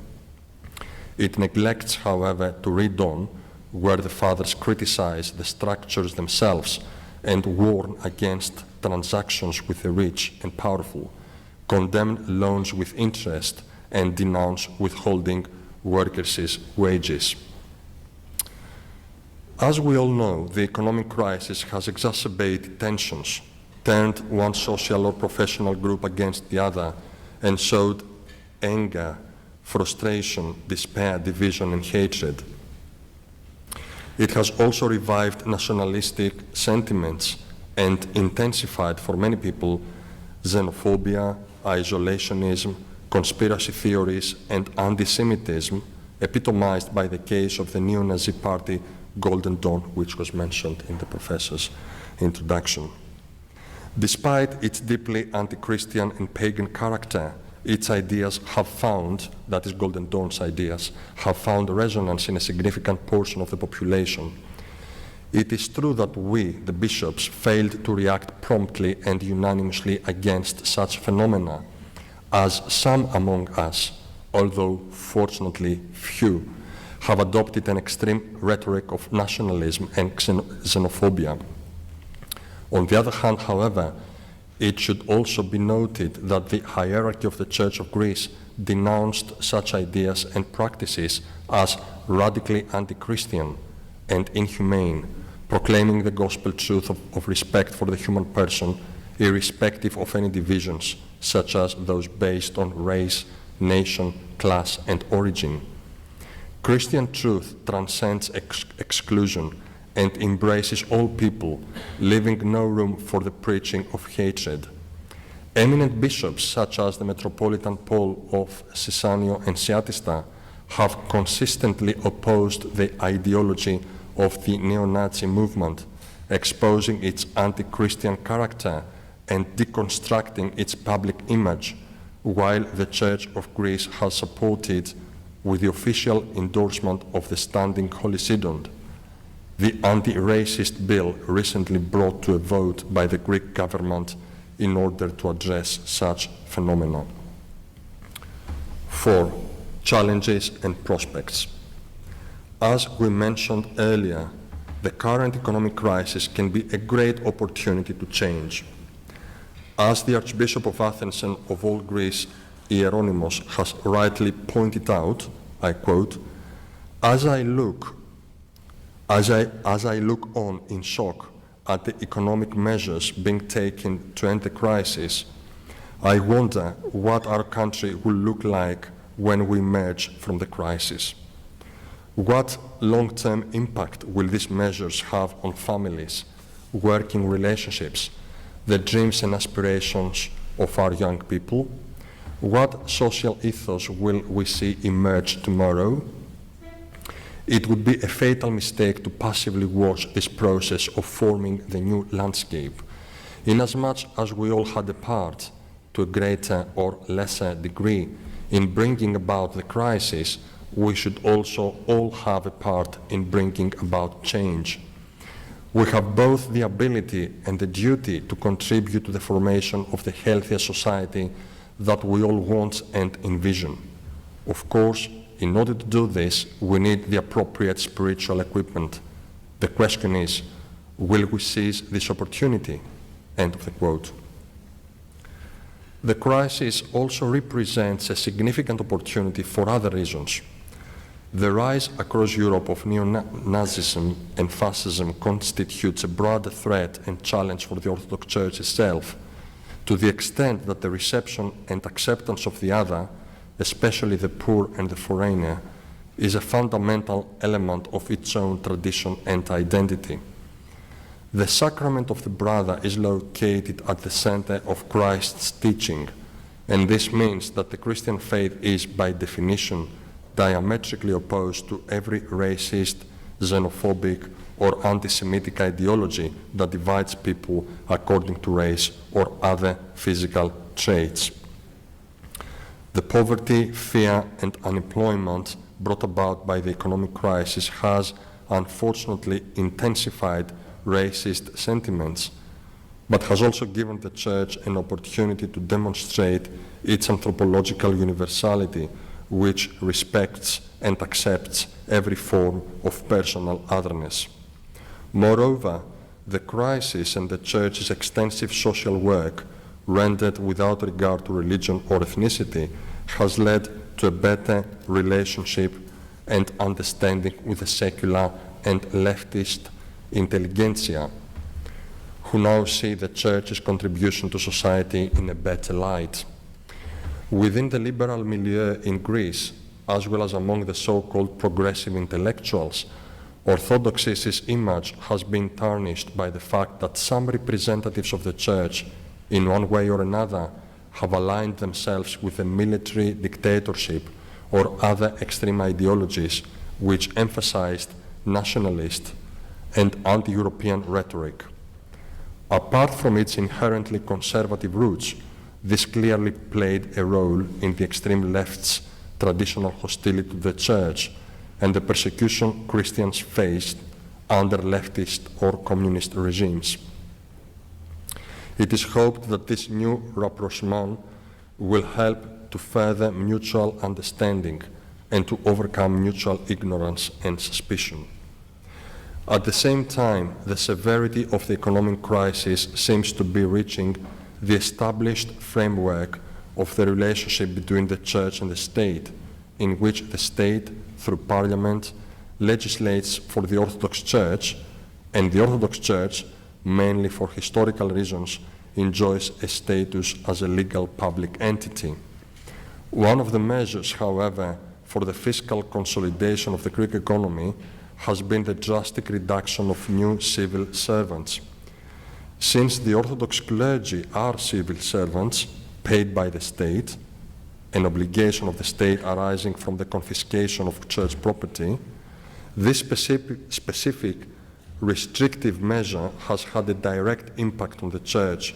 It neglects, however, to read on where the Fathers criticize the structures themselves and warn against transactions with the rich and powerful, condemn loans with interest, and denounce withholding workers' wages. As we all know, the economic crisis has exacerbated tensions, turned one social or professional group against the other, and sowed anger, frustration, despair, division, and hatred. It has also revived nationalistic sentiments and intensified, for many people, xenophobia, isolationism, conspiracy theories, and anti-Semitism, epitomized by the case of the neo-Nazi party Golden Dawn, which was mentioned in the professor's introduction. Despite its deeply anti-Christian and pagan character, its ideas have found, that is Golden Dawn's ideas, have found resonance in a significant portion of the population. It is true that we, the bishops, failed to react promptly and unanimously against such phenomena, as some among us, although fortunately few, have adopted an extreme rhetoric of nationalism and xenophobia. On the other hand, however, it should also be noted that the hierarchy of the Church of Greece denounced such ideas and practices as radically anti-Christian and inhumane, proclaiming the gospel truth of respect for the human person, irrespective of any divisions, such as those based on race, nation, class, and origin. Christian truth transcends exclusion and embraces all people, leaving no room for the preaching of hatred. Eminent bishops, such as the Metropolitan Paul of Sissanio and Siatista, have consistently opposed the ideology of the neo-Nazi movement, exposing its anti-Christian character and deconstructing its public image, while the Church of Greece has supported, with the official endorsement of the Standing Holy Synod, the anti-racist bill recently brought to a vote by the Greek government in order to address such phenomena. 4. Challenges and prospects. As we mentioned earlier, the current economic crisis can be a great opportunity to change. As the Archbishop of Athens and of all Greece, Hieronymus, has rightly pointed out, I quote, as I look on in shock at the economic measures being taken to end the crisis, I wonder what our country will look like when we emerge from the crisis. What long-term impact will these measures have on families, working relationships, the dreams and aspirations of our young people? What social ethos will we see emerge tomorrow? It would be a fatal mistake to passively watch this process of forming the new landscape. Inasmuch as we all had a part, to a greater or lesser degree, in bringing about the crisis, we should also all have a part in bringing about change. We have both the ability and the duty to contribute to the formation of the healthier society that we all want and envision. Of course, in order to do this, we need the appropriate spiritual equipment. The question is, will we seize this opportunity? End of the quote. The crisis also represents a significant opportunity for other reasons. The rise across Europe of neo-Nazism and fascism constitutes a broader threat and challenge for the Orthodox Church itself, to the extent that the reception and acceptance of the other, especially the poor and the foreigner, is a fundamental element of its own tradition and identity. The sacrament of the brother is located at the center of Christ's teaching, and this means that the Christian faith is, by definition, diametrically opposed to every racist, xenophobic, or anti-Semitic ideology that divides people according to race or other physical traits. The poverty, fear, and unemployment brought about by the economic crisis has unfortunately intensified racist sentiments, but has also given the Church an opportunity to demonstrate its anthropological universality, which respects and accepts every form of personal otherness. Moreover, the crisis and the Church's extensive social work, rendered without regard to religion or ethnicity, has led to a better relationship and understanding with the secular and leftist intelligentsia, who now see the Church's contribution to society in a better light. Within the liberal milieu in Greece, as well as among the so-called progressive intellectuals, Orthodoxy's image has been tarnished by the fact that some representatives of the Church, in one way or another, have aligned themselves with a military dictatorship or other extreme ideologies which emphasized nationalist, and anti-European rhetoric. Apart from its inherently conservative roots, this clearly played a role in the extreme left's traditional hostility to the Church and the persecution Christians faced under leftist or communist regimes. It is hoped that this new rapprochement will help to further mutual understanding and to overcome mutual ignorance and suspicion. At the same time, the severity of the economic crisis seems to be reaching the established framework of the relationship between the Church and the State, in which the State, through Parliament, legislates for the Orthodox Church, and the Orthodox Church, mainly for historical reasons, enjoys a status as a legal public entity. One of the measures, however, for the fiscal consolidation of the Greek economy has been the drastic reduction of new civil servants. Since the Orthodox clergy are civil servants paid by the state, an obligation of the state arising from the confiscation of church property, this specific restrictive measure has had a direct impact on the Church,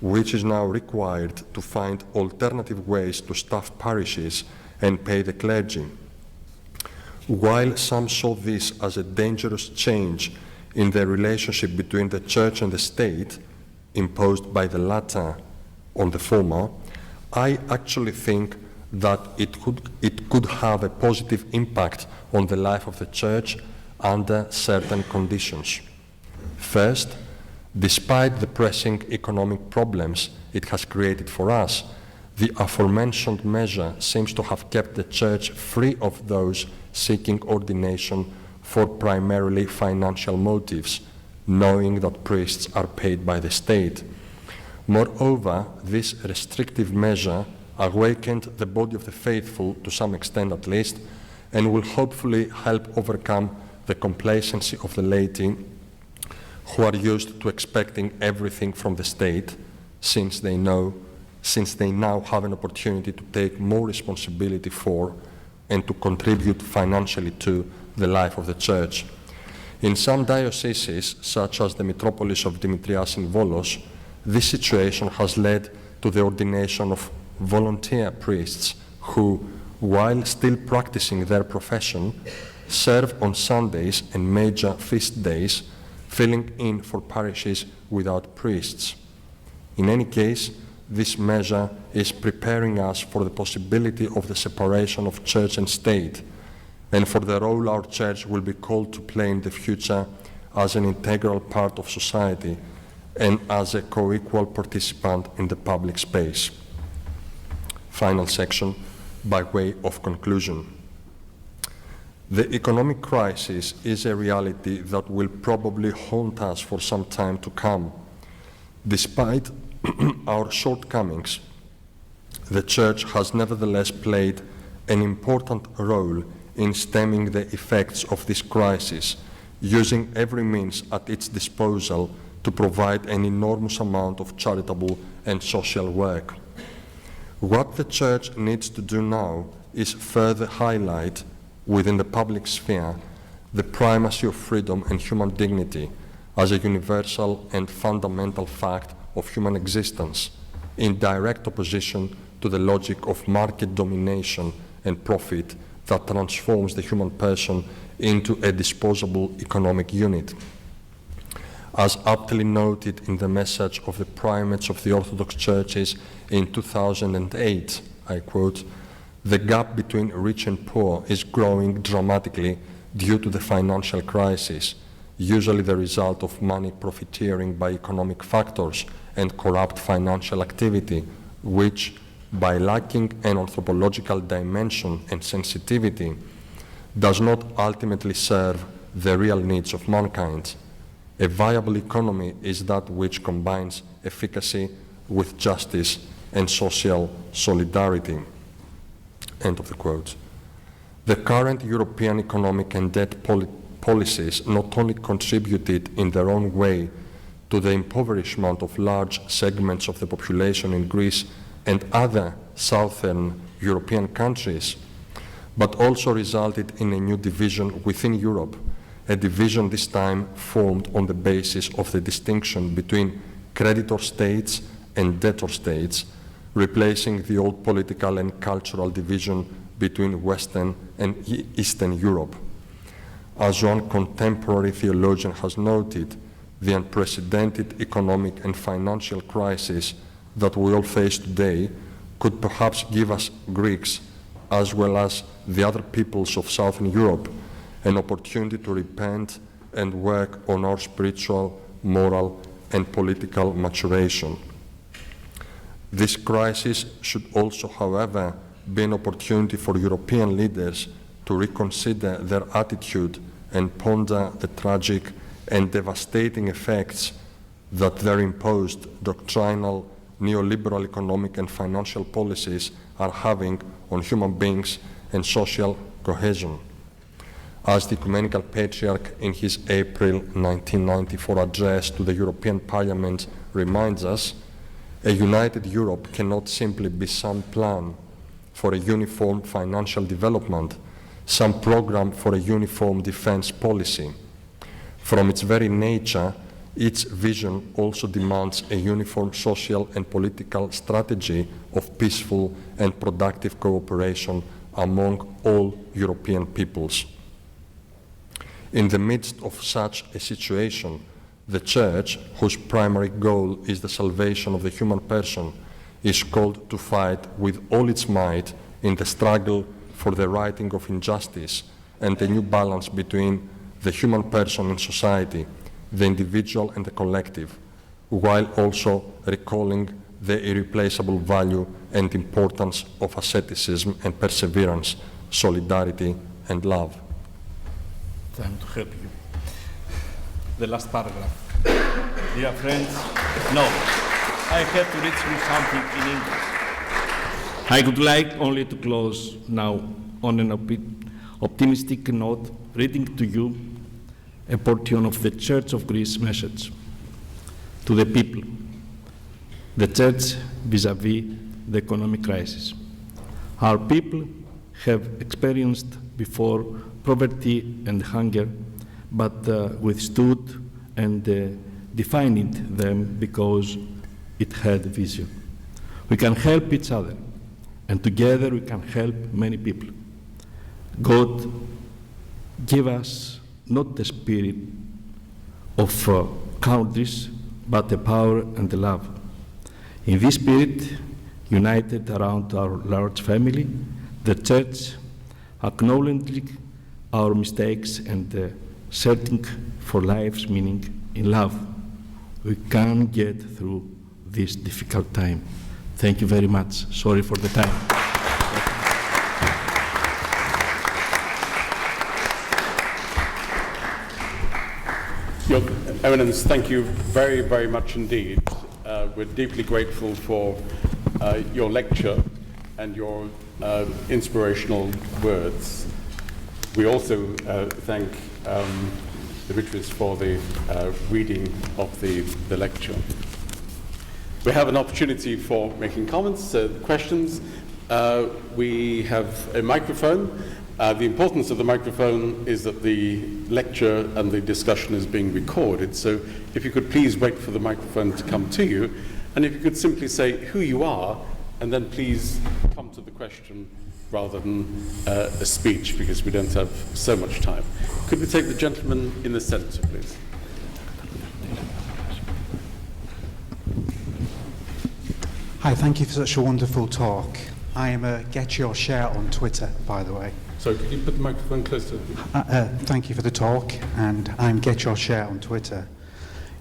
which is now required to find alternative ways to staff parishes and pay the clergy. While some saw this as a dangerous change in the relationship between the Church and the State, imposed by the latter on the former, I actually think that it could have a positive impact on the life of the Church under certain conditions. First, despite the pressing economic problems it has created for us, the aforementioned measure seems to have kept the Church free of those seeking ordination for primarily financial motives, knowing that priests are paid by the state. Moreover, this restrictive measure awakened the body of the faithful, to some extent at least, and will hopefully help overcome the complacency of the laity, who are used to expecting everything from the state, since they now have an opportunity to take more responsibility for and to contribute financially to the life of the Church. In some dioceses, such as the Metropolis of Demetrias in Volos, this situation has led to the ordination of volunteer priests who, while still practicing their profession, serve on Sundays and major feast days, filling in for parishes without priests. In any case, this measure is preparing us for the possibility of the separation of Church and State, and for the role our Church will be called to play in the future as an integral part of society and as a co-equal participant in the public space. Final section, by way of conclusion. The economic crisis is a reality that will probably haunt us for some time to come. Despite our shortcomings, the Church has nevertheless played an important role in stemming the effects of this crisis, using every means at its disposal to provide an enormous amount of charitable and social work. What the Church needs to do now is further highlight within the public sphere the primacy of freedom and human dignity as a universal and fundamental fact of human existence, in direct opposition to the logic of market domination and profit that transforms the human person into a disposable economic unit. As aptly noted in the message of the primates of the Orthodox Churches in 2008, I quote, "The gap between rich and poor is growing dramatically due to the financial crisis, usually the result of money profiteering by economic factors and corrupt financial activity, which, by lacking an anthropological dimension and sensitivity, does not ultimately serve the real needs of mankind. A viable economy is that which combines efficacy with justice and social solidarity." End of the quote. The current European economic and debt policies not only contributed in their own way to the impoverishment of large segments of the population in Greece and other southern European countries, but also resulted in a new division within Europe a division this time formed on the basis of the distinction between creditor states and debtor states, replacing the old political and cultural division between Western and Eastern Europe. As one contemporary theologian has noted, the unprecedented economic and financial crisis that we all face today could perhaps give us Greeks, as well as the other peoples of Southern Europe, an opportunity to repent and work on our spiritual, moral, and political maturation. This crisis should also, however, be an opportunity for European leaders to reconsider their attitude and ponder the tragic and devastating effects that their imposed doctrinal neoliberal economic and financial policies are having on human beings and social cohesion. As the Ecumenical Patriarch in his April 1994 address to the European Parliament reminds us, a united Europe cannot simply be some plan for a uniform financial development, some program for a uniform defense policy. From its very nature, its vision also demands a uniform social and political strategy of peaceful and productive cooperation among all European peoples. In the midst of such a situation, the Church, whose primary goal is the salvation of the human person, is called to fight with all its might in the struggle for the righting of injustice and a new balance between the human person in society, the individual and the collective, while also recalling the irreplaceable value and importance of asceticism and perseverance, solidarity and love. Time to help you. The last paragraph. Dear friends, no, I have to read you something in English. I would like only to close now on an optimistic note, reading to you a portion of the Church of Greece message to the people, the Church vis-à-vis the economic crisis. Our people have experienced before poverty and hunger, but withstood and defined them because it had vision. We can help each other, and together we can help many people. God give us not the spirit of cowardice, but the power and the love. In this spirit, united around our large family, the Church, acknowledging our mistakes and searching for life's meaning in love, we can get through this difficult time. Thank you very much. Sorry for the time. Your Eminence, thank you very, very much indeed. We're deeply grateful for your lecture and your inspirational words. We also thank Demetrias for the reading of the lecture. We have an opportunity for making comments, questions. We have a microphone. The importance of the microphone is that the lecture and the discussion is being recorded. So if you could please wait for the microphone to come to you, and if you could simply say who you are, and then please come to the question rather than a speech, because we don't have so much time. Could we take the gentleman in the centre, please? Hi, thank you for such a wonderful talk. I am a Get Your Share on Twitter, by the way. Sorry, could you put the microphone closer? Thank you for the talk, and I'm Get Your Share on Twitter.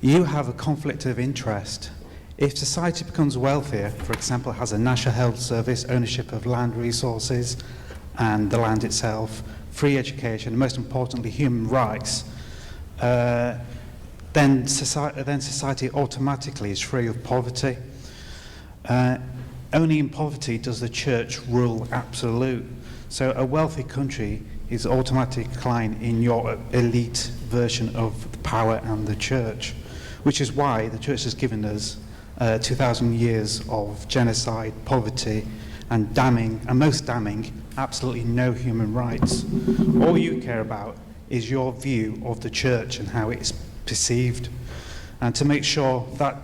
You have a conflict of interest. If society becomes wealthier, for example, has a national health service, ownership of land resources and the land itself, free education, and most importantly, human rights, then society automatically is free of poverty. Only in poverty does the church rule absolute. So a wealthy country is automatically decline in your elite version of the power and the church, which is why the church has given us 2,000 years of genocide, poverty, and damning, and most damning, absolutely no human rights. All you care about is your view of the church and how it's perceived, and to make sure that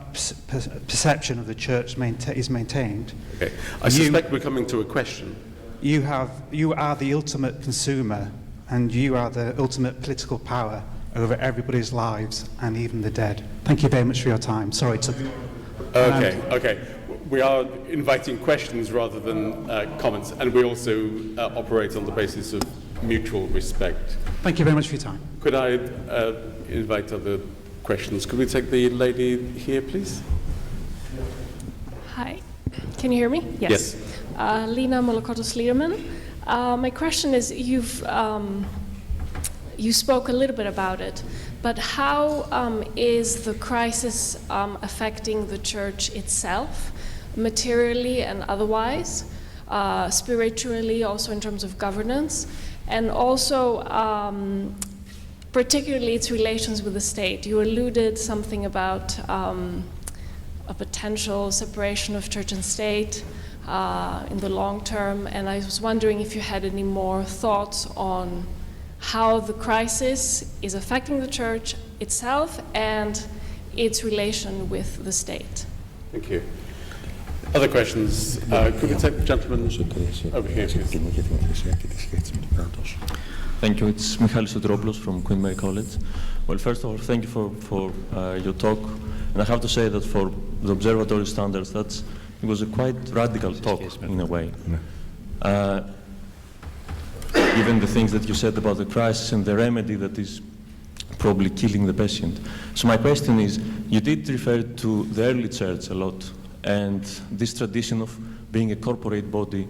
perception of the church is maintained. Okay. I suspect we're coming to a question. You are the ultimate consumer, and you are the ultimate political power over everybody's lives and even the dead. Thank you very much for your time. Sorry to... Okay. We are inviting questions rather than comments, and we also operate on the basis of mutual respect. Thank you very much for your time. Could I invite other questions? Could we take the lady here, please? Hi. Can you hear me? Yes. Lina Molokotos-Lierman. My question is, you spoke a little bit about it, but how is the crisis affecting the church itself, materially and otherwise, spiritually, also in terms of governance, and also particularly its relations with the state? You alluded something about a potential separation of church and state in the long term, and I was wondering if you had any more thoughts on how the crisis is affecting the church itself and its relation with the state. Thank you. Other questions? Could we take the gentleman over here, please? Thank you. It's Michalis Soteropoulos from Queen Mary College. Well, first of all, thank you for your talk. And I have to say that for the observatory standards, it was a quite radical talk in a way. Given the things that you said about the crisis and the remedy that is probably killing the patient. So my question is, you did refer to the early church a lot, and this tradition of being a corporate body,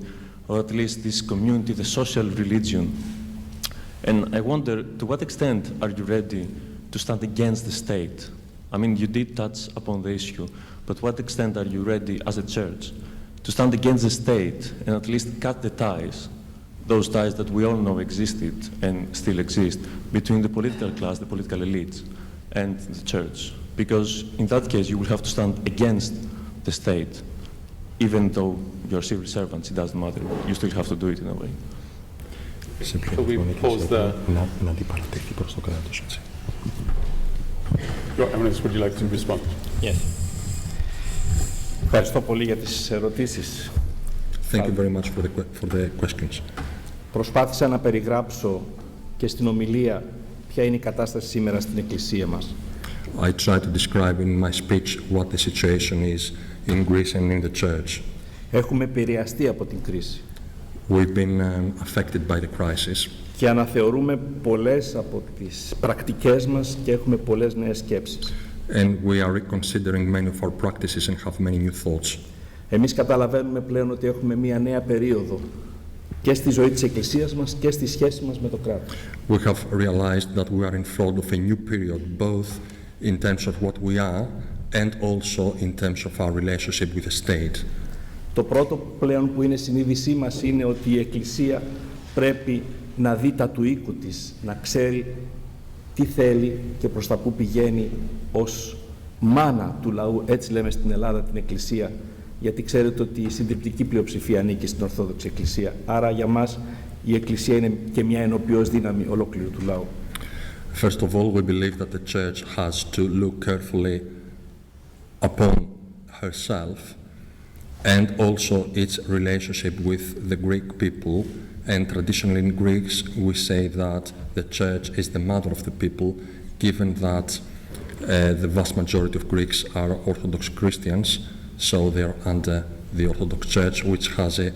or at least this community, the social religion. And I wonder, to what extent are you ready to stand against the state? I mean, you did touch upon the issue, but what extent are you ready as a church to stand against the state and at least cut the ties, those ties that we all know existed and still exist, between the political class, the political elites, and the church? Because in that case, you will have to stand against the state, even though you're civil servants, it doesn't matter. You still have to do it in a way. Shall we pause there? Your Eminence, would you like to respond? Yes. Ευχαριστώ πολύ για τις ερωτήσεις. Thank you very much for the questions. Προσπάθησα να περιγράψω και στην ομιλία ποια είναι η κατάσταση σήμερα στην Εκκλησία μας. I try to describe in my speech what the situation is in Greece and in the church. Έχουμε επηρεαστεί από την κρίση. We've been affected by the crisis. Και αναθεωρούμε πολλές από τις πρακτικές μας και έχουμε πολλές νέες σκέψεις. And we are reconsidering many of our practices and have many new thoughts. Εμείς καταλαβαίνουμε πλέον ότι έχουμε μία νέα περίοδο και στη ζωή της Εκκλησίας μας και στη σχέση μας με το κράτος. We have realized that we are in front of a new period, both in terms of what we are and also in terms of our relationship with the state. Το πρώτο πλέον που είναι συνείδησή μας είναι ότι η Εκκλησία πρέπει να δει τα του οίκου της, να ξέρει τι θέλει και προς τα που πηγαίνει ως μάνα του λαού, έτσι λέμε στην Ελλάδα την Εκκλησία, γιατί ξέρετε ότι η συντριπτική πλειοψηφία ανήκει στην Ορθόδοξη Εκκλησία. Άρα για μας η Εκκλησία είναι και μια ενοποιώς δύναμη ολόκληρου του λαού. First of all, we believe that the Church has to look carefully upon herself and also its relationship with the Greek people. And traditionally in Greeks, we say that the Church is the mother of the people, given that the vast majority of Greeks are Orthodox Christians, so they are under the Orthodox Church, which has a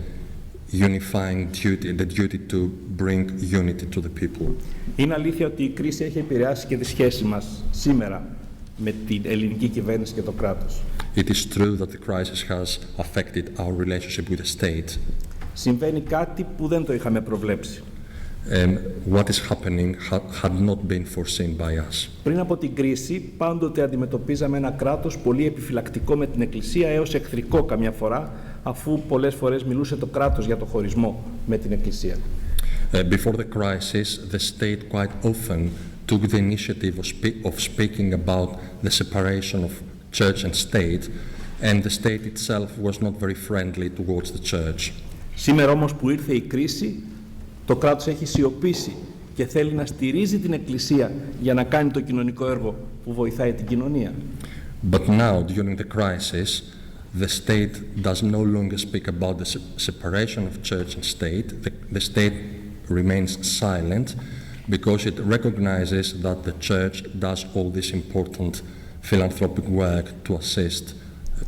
unifying duty, the duty to bring unity to the people. Είναι αλήθεια ότι η κρίση έχει επηρεάσει και τη σχέση μας σήμερα με την ελληνική κυβέρνηση και το κράτος. It is true that the crisis has affected our relationship with the state. Συμβαίνει κάτι που δεν το είχαμε προβλέψει. What is happening had not been foreseen by us. Πριν από την κρίση, πάντοτε αντιμετωπίζαμε ένα κράτος πολύ επιφυλακτικό με την Εκκλησία, έως εχθρικό καμιά φορά, αφού πολλές φορές μιλούσε το κράτος για το χωρισμό με την Εκκλησία. Before the crisis, the state quite often took the initiative of speaking about the separation of church and state, and the state itself was not very friendly towards the church. Σήμερα όμως που ήρθε η κρίση, το κράτος έχει σιωπήσει και θέλει να στηρίζει την Εκκλησία για να κάνει το κοινωνικό έργο που βοηθάει την κοινωνία. But now, during the crisis, the state does no longer speak about the separation of church and state. The state remains silent because it recognizes that the church does all this important philanthropic work to assist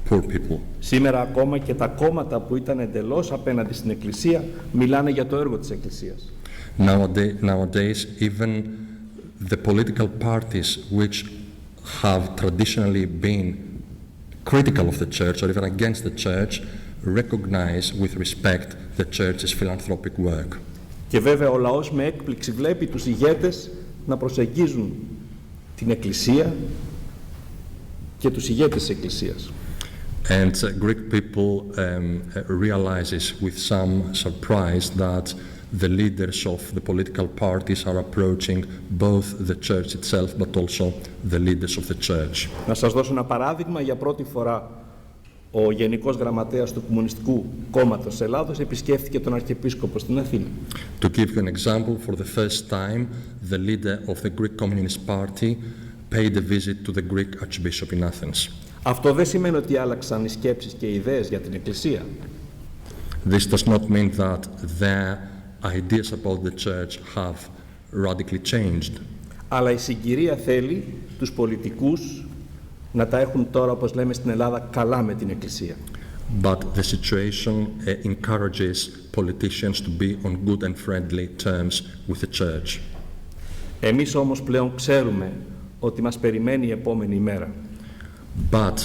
poor people. Σήμερα ακόμα και τα κόμματα που ήταν εντελώς απέναντι στην Εκκλησία μιλάνε για το έργο της Εκκλησίας. Nowadays, even the political parties which have traditionally been critical of the church or even against the church recognize with respect the church's philanthropic work. Και βέβαια ο λαός με έκπληξη βλέπει τους ηγέτες να προσεγγίζουν την Εκκλησία και τους ηγέτες της Εκκλησίας. And Greek people realizes with some surprise that the leaders of the political parties are approaching both the church itself but also the leaders of the church. Να σας δώσω ένα παράδειγμα. Για πρώτη φορά ο Γενικός Γραμματέας του Κομμουνιστικού Κόμματος της Ελλάδος επισκέφθηκε τον Αρχιεπίσκοπο στην Αθήνα. To give you an example, for the first time, the leader of the Greek Communist Party paid a visit to the Greek Archbishop in Athens. Αυτό δεν σημαίνει ότι άλλαξαν οι σκέψεις και οι ιδέες για την Εκκλησία. This does not mean that their ideas about the church have radically changed. Αλλά η συγκυρία θέλει τους πολιτικούς να τα έχουν τώρα, όπως λέμε στην Ελλάδα, καλά με την Εκκλησία. But the situation encourages politicians to be on good and friendly terms with the church. Εμείς όμως πλέον ξέρουμε ότι μας περιμένει η επόμενη ημέρα. But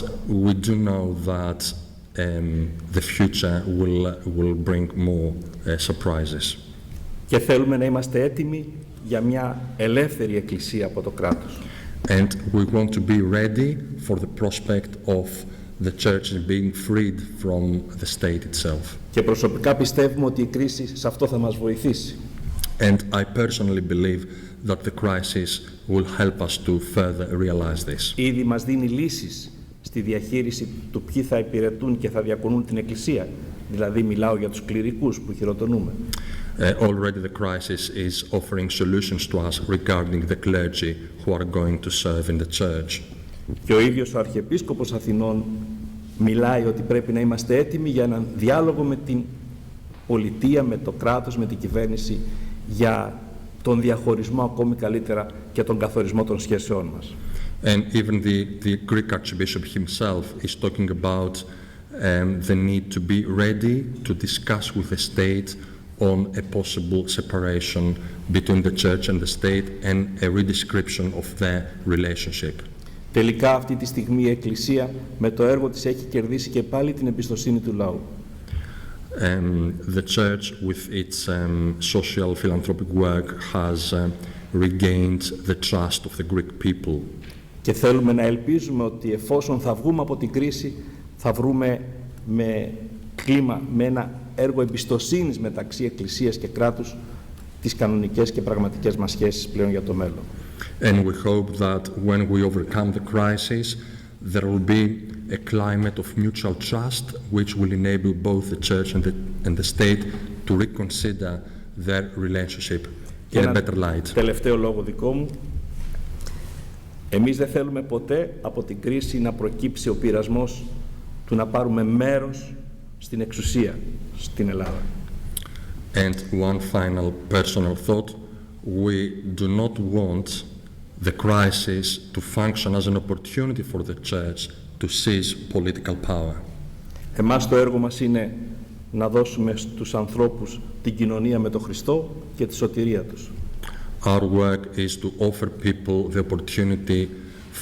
we do know that the future will bring more surprises. Και θέλουμε να είμαστε έτοιμοι για μια ελεύθερη Εκκλησία από το κράτος. And we want to be ready for the prospect of the church being freed from the state itself. Και προσωπικά πιστεύουμε ότι η κρίση σε αυτό θα μας βοηθήσει. And I personally believe that the crisis will help us to further realize this. Ήδη μας δίνει λύσεις στη διαχείριση του ποιοι θα υπηρετούν και θα διακονούν την Εκκλησία. Δηλαδή μιλάω για τους κληρικούς που χειροτονούμε. Already the crisis is offering solutions to us regarding the clergy who are going to serve in the church. Και ο ίδιος ο Αρχιεπίσκοπος Αθηνών μιλάει ότι πρέπει να είμαστε έτοιμοι για έναν διάλογο με την πολιτεία, με το κράτος, με την κυβέρνηση, για τον διαχωρισμό ακόμη καλύτερα και τον καθορισμό των σχέσεών μας. And even the Greek Archbishop himself is talking about the need to be ready to discuss with the state on a possible separation between the church and the state and a redescription of their relationship. Τελικά αυτή τη στιγμή η Εκκλησία με το έργο της έχει κερδίσει και πάλι την εμπιστοσύνη του λαού. The church with its social philanthropic work has regained the trust of the Greek people. Και θέλουμε να ελπίζουμε ότι εφόσον θα βγούμε από την κρίση, θα βρούμε με κλίμα, με ένα έργο εμπιστοσύνης μεταξύ Εκκλησίας και κράτους, τις κανονικές και πραγματικές μας σχέσεις πλέον για το μέλλον. And we hope that when we overcome the crisis, there will be a climate of mutual trust which will enable both the church and the state to reconsider their relationship in a better light. Τελευταίο λόγο δικό μου. Εμείς δεν θέλουμε ποτέ από την κρίση να προκύψει ο πειρασμός του να πάρουμε μέρος στην εξουσία στην Ελλάδα. And one final personal thought, we do not want the crisis to function as an opportunity for the church to seize political power. Εμάς το έργο μας είναι να δώσουμε στους ανθρώπους την κοινωνία με τον Χριστό και τη σωτηρία τους. Our work is to offer people the opportunity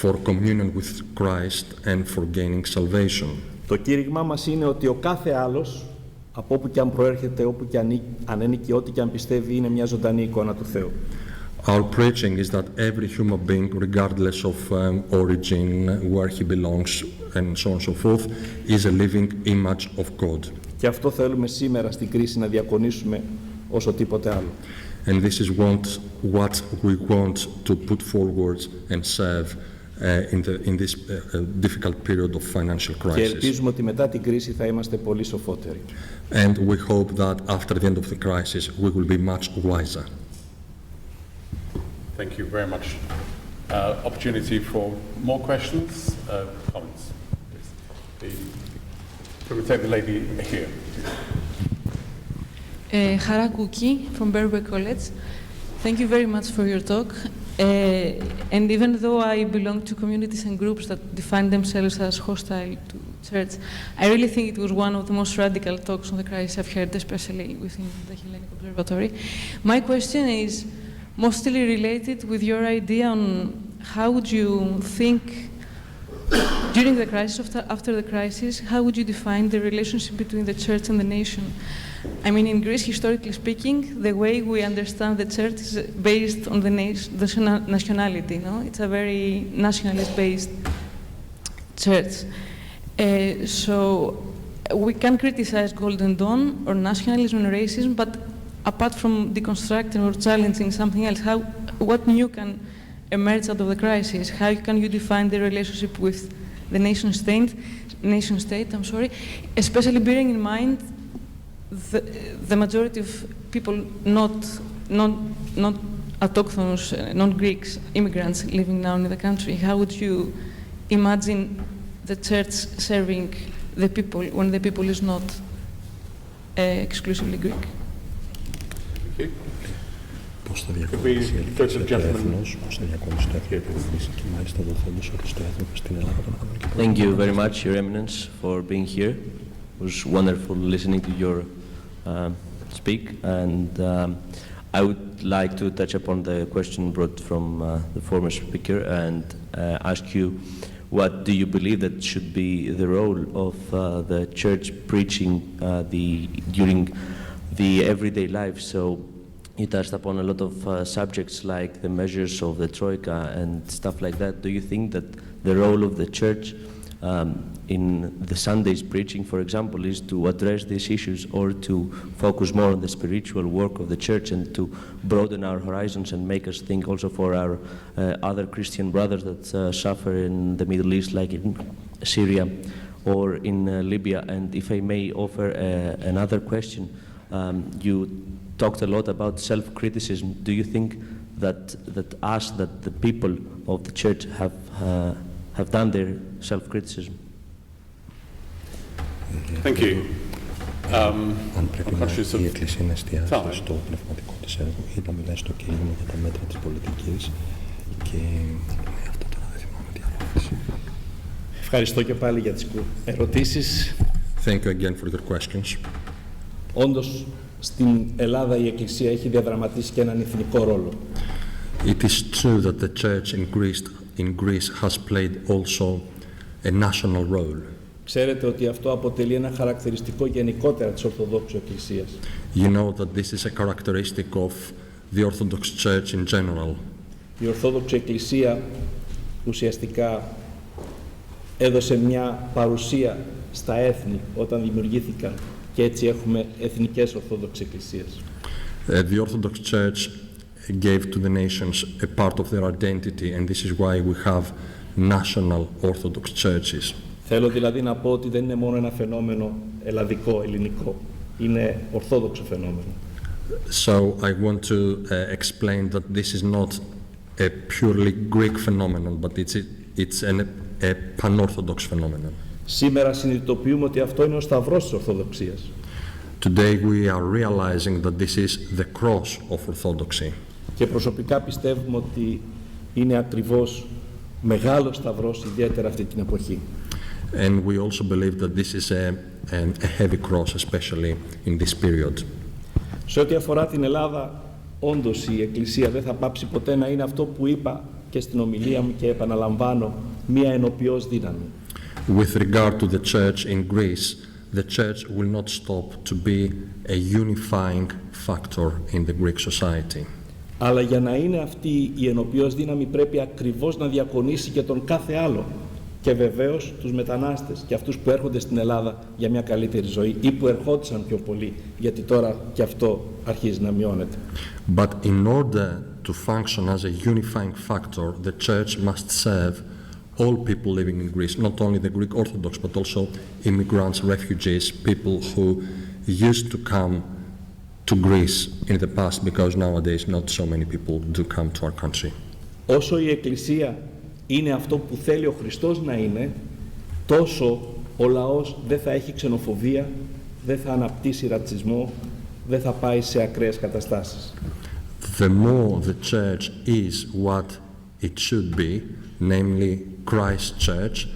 for communion with Christ and for gaining salvation. Το κήρυγμά μας είναι ότι ο κάθε άλλος, από όπου και αν προέρχεται, όπου και αν ανήκει, ό,τι και αν πιστεύει, είναι μια ζωντανή εικόνα του Θεού. Our preaching is that every human being, regardless of origin, where he belongs, and so on and so forth, is a living image of God. Και αυτό θέλουμε σήμερα στην κρίση να διακονίσουμε όσο τίποτε άλλο. And this is what we want to put forward and serve in this difficult period of financial crisis. Και ελπίζουμε ότι μετά την κρίση θα είμαστε πολύ σοφότεροι. And we hope that after the end of the crisis, we will be much wiser. Thank you very much. Opportunity for more questions, comments. Can we take the lady here? Hara Kuki from Berber College. Thank you very much for your talk. And even though I belong to communities and groups that define themselves as hostile to church, I really think it was one of the most radical talks on the crisis I've heard, especially within the Hellenic Observatory. My question is mostly related with your idea on how would you think, during the crisis, after the crisis, how would you define the relationship between the church and the nation? I mean, in Greece, historically speaking, the way we understand the church is based on the nationality, no? It's a very nationalist-based church. So we can criticize Golden Dawn or nationalism and racism, but apart from deconstructing or challenging something else, what new can emerge out of the crisis? How can you define the relationship with the nation state, especially bearing in mind the majority of people not autochthons, non-Greeks, immigrants living now in the country? How would you imagine the church serving the people when the people is not exclusively Greek? Okay. Πώς θα διακομίσει η ελληνική το έθνος, πώς θα διακομίσει το έθνος και μάλιστα δοθέντως ότι το έθνος στην Ελλάδα των κανονικών. Thank you very much, Your Eminence, for being here. It was wonderful listening to your speak, and I would like to touch upon the question brought from the former speaker and ask you, what do you believe that should be the role of the church preaching during the everyday life? So you touched upon a lot of subjects like the measures of the Troika and stuff like that. Do you think that the role of the church in the Sunday's preaching, for example, is to address these issues or to focus more on the spiritual work of the church and to broaden our horizons and make us think also for our other Christian brothers that suffer in the Middle East, like in Syria or in Libya? And if I may offer another question, you talked a lot about self-criticism. Do you think that the people of the church have done their self-criticism? Thank you. Αν πρέπει η Εκκλησία να εστιάσει στο πνευματικό της έργο ή να μιλάει στο κήρυγμα για τα μέτρα της πολιτικής και αυτό τώρα δεν θυμάμαι τι άλλο ερώτηση. Ευχαριστώ και πάλι για τις ερωτήσεις. Thank you again for your questions. Όντως, στην Ελλάδα η Εκκλησία έχει διαδραματίσει και έναν εθνικό ρόλο. It is true that the church in Greece has played also a national role. Ξέρετε ότι αυτό αποτελεί ένα χαρακτηριστικό γενικότερα της Ορθοδόξου Εκκλησίας. You know that this is a characteristic of the Orthodox Church in general. Η Ορθόδοξη Εκκλησία ουσιαστικά έδωσε μια παρουσία στα έθνη όταν δημιουργήθηκαν και έτσι έχουμε εθνικές Ορθόδοξες Εκκλησίες. The Orthodox Church gave to the nations a part of their identity, and this is why we have national Orthodox churches. Θέλω δηλαδή να πω ότι δεν είναι μόνο ένα φαινόμενο ελλαδικό, ελληνικό. Είναι ορθόδοξο φαινόμενο. So I want to explain that this is not a purely Greek phenomenon, but it's a pan-Orthodox phenomenon. Σήμερα συνειδητοποιούμε ότι αυτό είναι ο σταυρός της Ορθοδοξίας. Today we are realizing that this is the cross of Orthodoxy. Και προσωπικά πιστεύουμε ότι είναι ακριβώς μεγάλος σταυρός, ιδιαίτερα αυτή την εποχή. And we also believe that this is a heavy cross, especially in this period. Σε ό,τι αφορά την Ελλάδα, όντως η Εκκλησία δεν θα πάψει ποτέ να είναι αυτό που είπα και στην ομιλία μου και επαναλαμβάνω, μία ενοποιώς δύναμη. With regard to the church in Greece, the church will not stop to be a unifying factor in the Greek society. Αλλά για να είναι αυτή η ενοποιώς δύναμη πρέπει ακριβώς να διακονήσει και τον κάθε άλλο. Και βεβαίως τους μετανάστες και αυτούς που έρχονται στην Ελλάδα για μια καλύτερη ζωή ή που ερχόντουσαν πιο πολύ, γιατί τώρα και αυτό αρχίζει να μειώνεται. But in order to function as a unifying factor, the church must serve all people living in Greece, not only the Greek Orthodox, but also immigrants, refugees, people who used to come to Greece in the past, because nowadays not so many people do come to our country. Όσο η Εκκλησία είναι αυτό που θέλει ο Χριστός να είναι, τόσο ο λαός δεν θα έχει ξενοφοβία, δεν θα αναπτύσσει ρατσισμό, δεν θα πάει σε ακραίες καταστάσεις. The more the church is what it should be, namely Christ's church,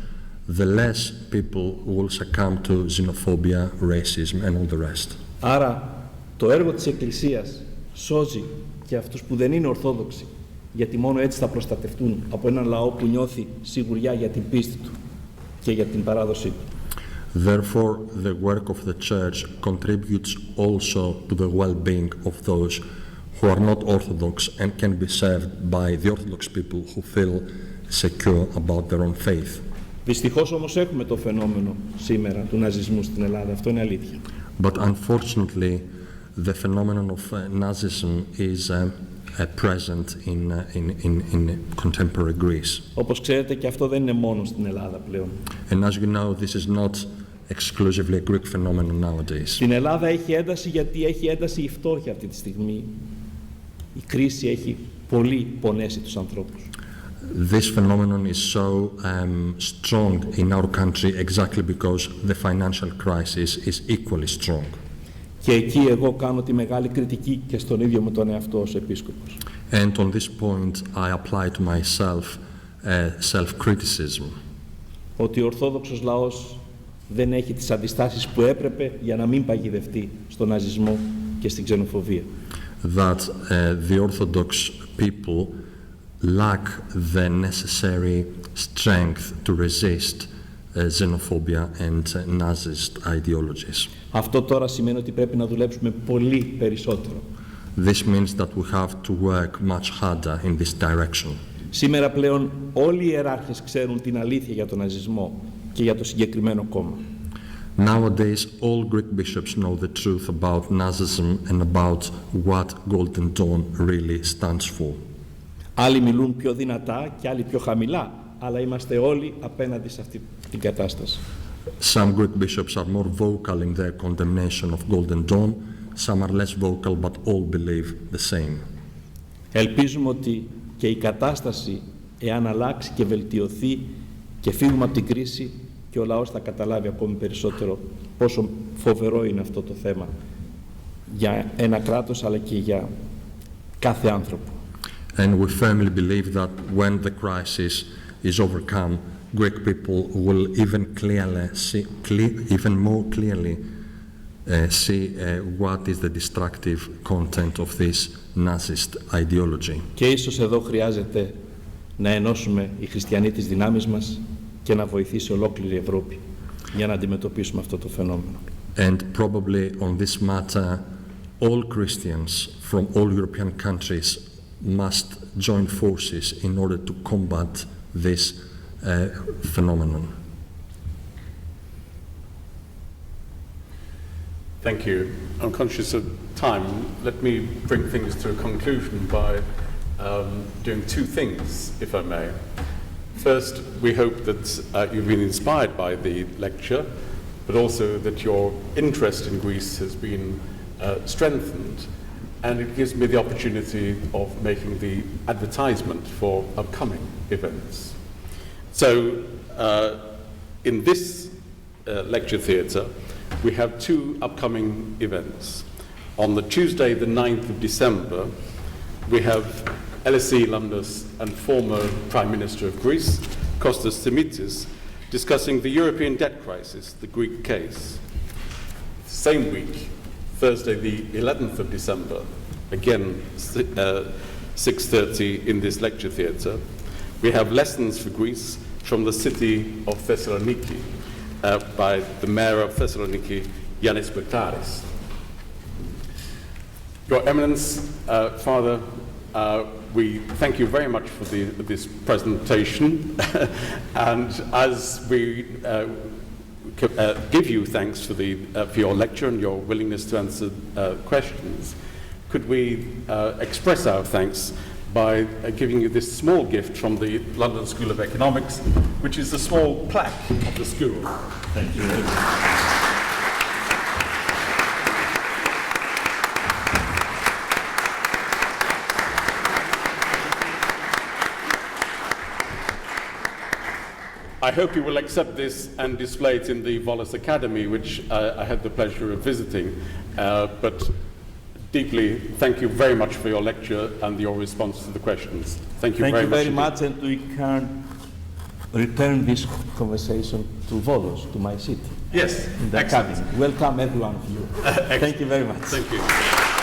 the less people will succumb to xenophobia, racism and all the rest. Άρα το έργο της Εκκλησίας σώζει και αυτούς που δεν είναι Ορθόδοξοι, γιατί μόνο έτσι θα προστατευτούν από έναν λαό που νιώθει σιγουριά για την πίστη του και για την παράδοσή του. Therefore, the work of the church contributes also to the well-being of those who are not Orthodox and can be served by the Orthodox people who feel secure about their own faith. Δυστυχώς όμως έχουμε το φαινόμενο σήμερα του ναζισμού στην Ελλάδα. Αυτό είναι αλήθεια. But unfortunately, the phenomenon of Nazism is present in contemporary Greece. Όπως ξέρετε, και αυτό δεν είναι μόνο στην Ελλάδα πλέον. And as you know, this is not exclusively a Greek phenomenon nowadays. Στην Ελλάδα έχει ένταση γιατί έχει ένταση η φτώχεια αυτή τη στιγμή. Η κρίση έχει πολύ πονέσει τους ανθρώπους. This phenomenon is so strong in our country exactly because the financial crisis is equally strong. Και εκεί εγώ κάνω τη μεγάλη κριτική και στον ίδιο μου τον εαυτό ως επίσκοπος. And on this point I apply to myself self-criticism. Ότι ο Ορθόδοξος λαός δεν έχει τις αντιστάσεις που έπρεπε για να μην παγιδευτεί στον ναζισμό και στην ξενοφοβία. That the Orthodox people lack the necessary strength to resist xenophobia and Nazist ideologies. Αυτό τώρα σημαίνει ότι πρέπει να δουλέψουμε πολύ περισσότερο. This means that we have to work much harder in this direction. Σήμερα πλέον όλοι οι ιεράρχες ξέρουν την αλήθεια για τον ναζισμό και για το συγκεκριμένο κόμμα. Nowadays, all Greek bishops know the truth about Nazism and about what Golden Dawn really stands for. Άλλοι μιλούν πιο δυνατά και άλλοι πιο χαμηλά, αλλά είμαστε όλοι απέναντι σε αυτή την κατάσταση. Some Greek bishops are more vocal in their condemnation of Golden Dawn, some are less vocal, but all believe the same. Ελπίζουμε ότι και η κατάσταση, εάν αλλάξει και βελτιωθεί και φύγουμε από την κρίση, και ο λαός θα καταλάβει ακόμη περισσότερο πόσο φοβερό είναι αυτό το θέμα για ένα κράτος, αλλά και για κάθε άνθρωπο. And we firmly believe that when the crisis is overcome, Greek people will even more clearly see what is the destructive content of this Nazist ideology. Και ίσως εδώ χρειάζεται να ενώσουμε οι χριστιανοί τις δυνάμεις μας και να βοηθήσει ολόκληρη η Ευρώπη για να αντιμετωπίσουμε αυτό το φαινόμενο. And probably on this matter, all Christians from all European countries must join forces in order to combat this phenomenon. Thank you. I'm conscious of time. Let me bring things to a conclusion by doing two things, if I may. First, we hope that you've been inspired by the lecture, but also that your interest in Greece has been strengthened, and it gives me the opportunity of making the advertisement for upcoming events. So, in this lecture theatre, we have two upcoming events. On the Tuesday, the 9th of December, we have LSE alumnus and former Prime Minister of Greece, Kostas Simitis, discussing the European debt crisis, the Greek case. Same week, Thursday, the 11th of December, again 6:30 in this lecture theatre, we have lessons for Greece from the city of Thessaloniki by the mayor of Thessaloniki, Yannis Bektaris. Your Eminence, Father, we thank you very much for this presentation, and as we give you thanks for your lecture and your willingness to answer questions, could we express our thanks by giving you this small gift from the London School of Economics, which is the small plaque of the school. Thank you. I hope you will accept this and display it in the Volos Academy, which I had the pleasure of visiting. But deeply, thank you very much for your lecture and your response to the questions. Thank you very much. And we can return this conversation to Volos, to my city. Yes, in the excellent. academy. Welcome every one of you. Thank you very much. Thank you.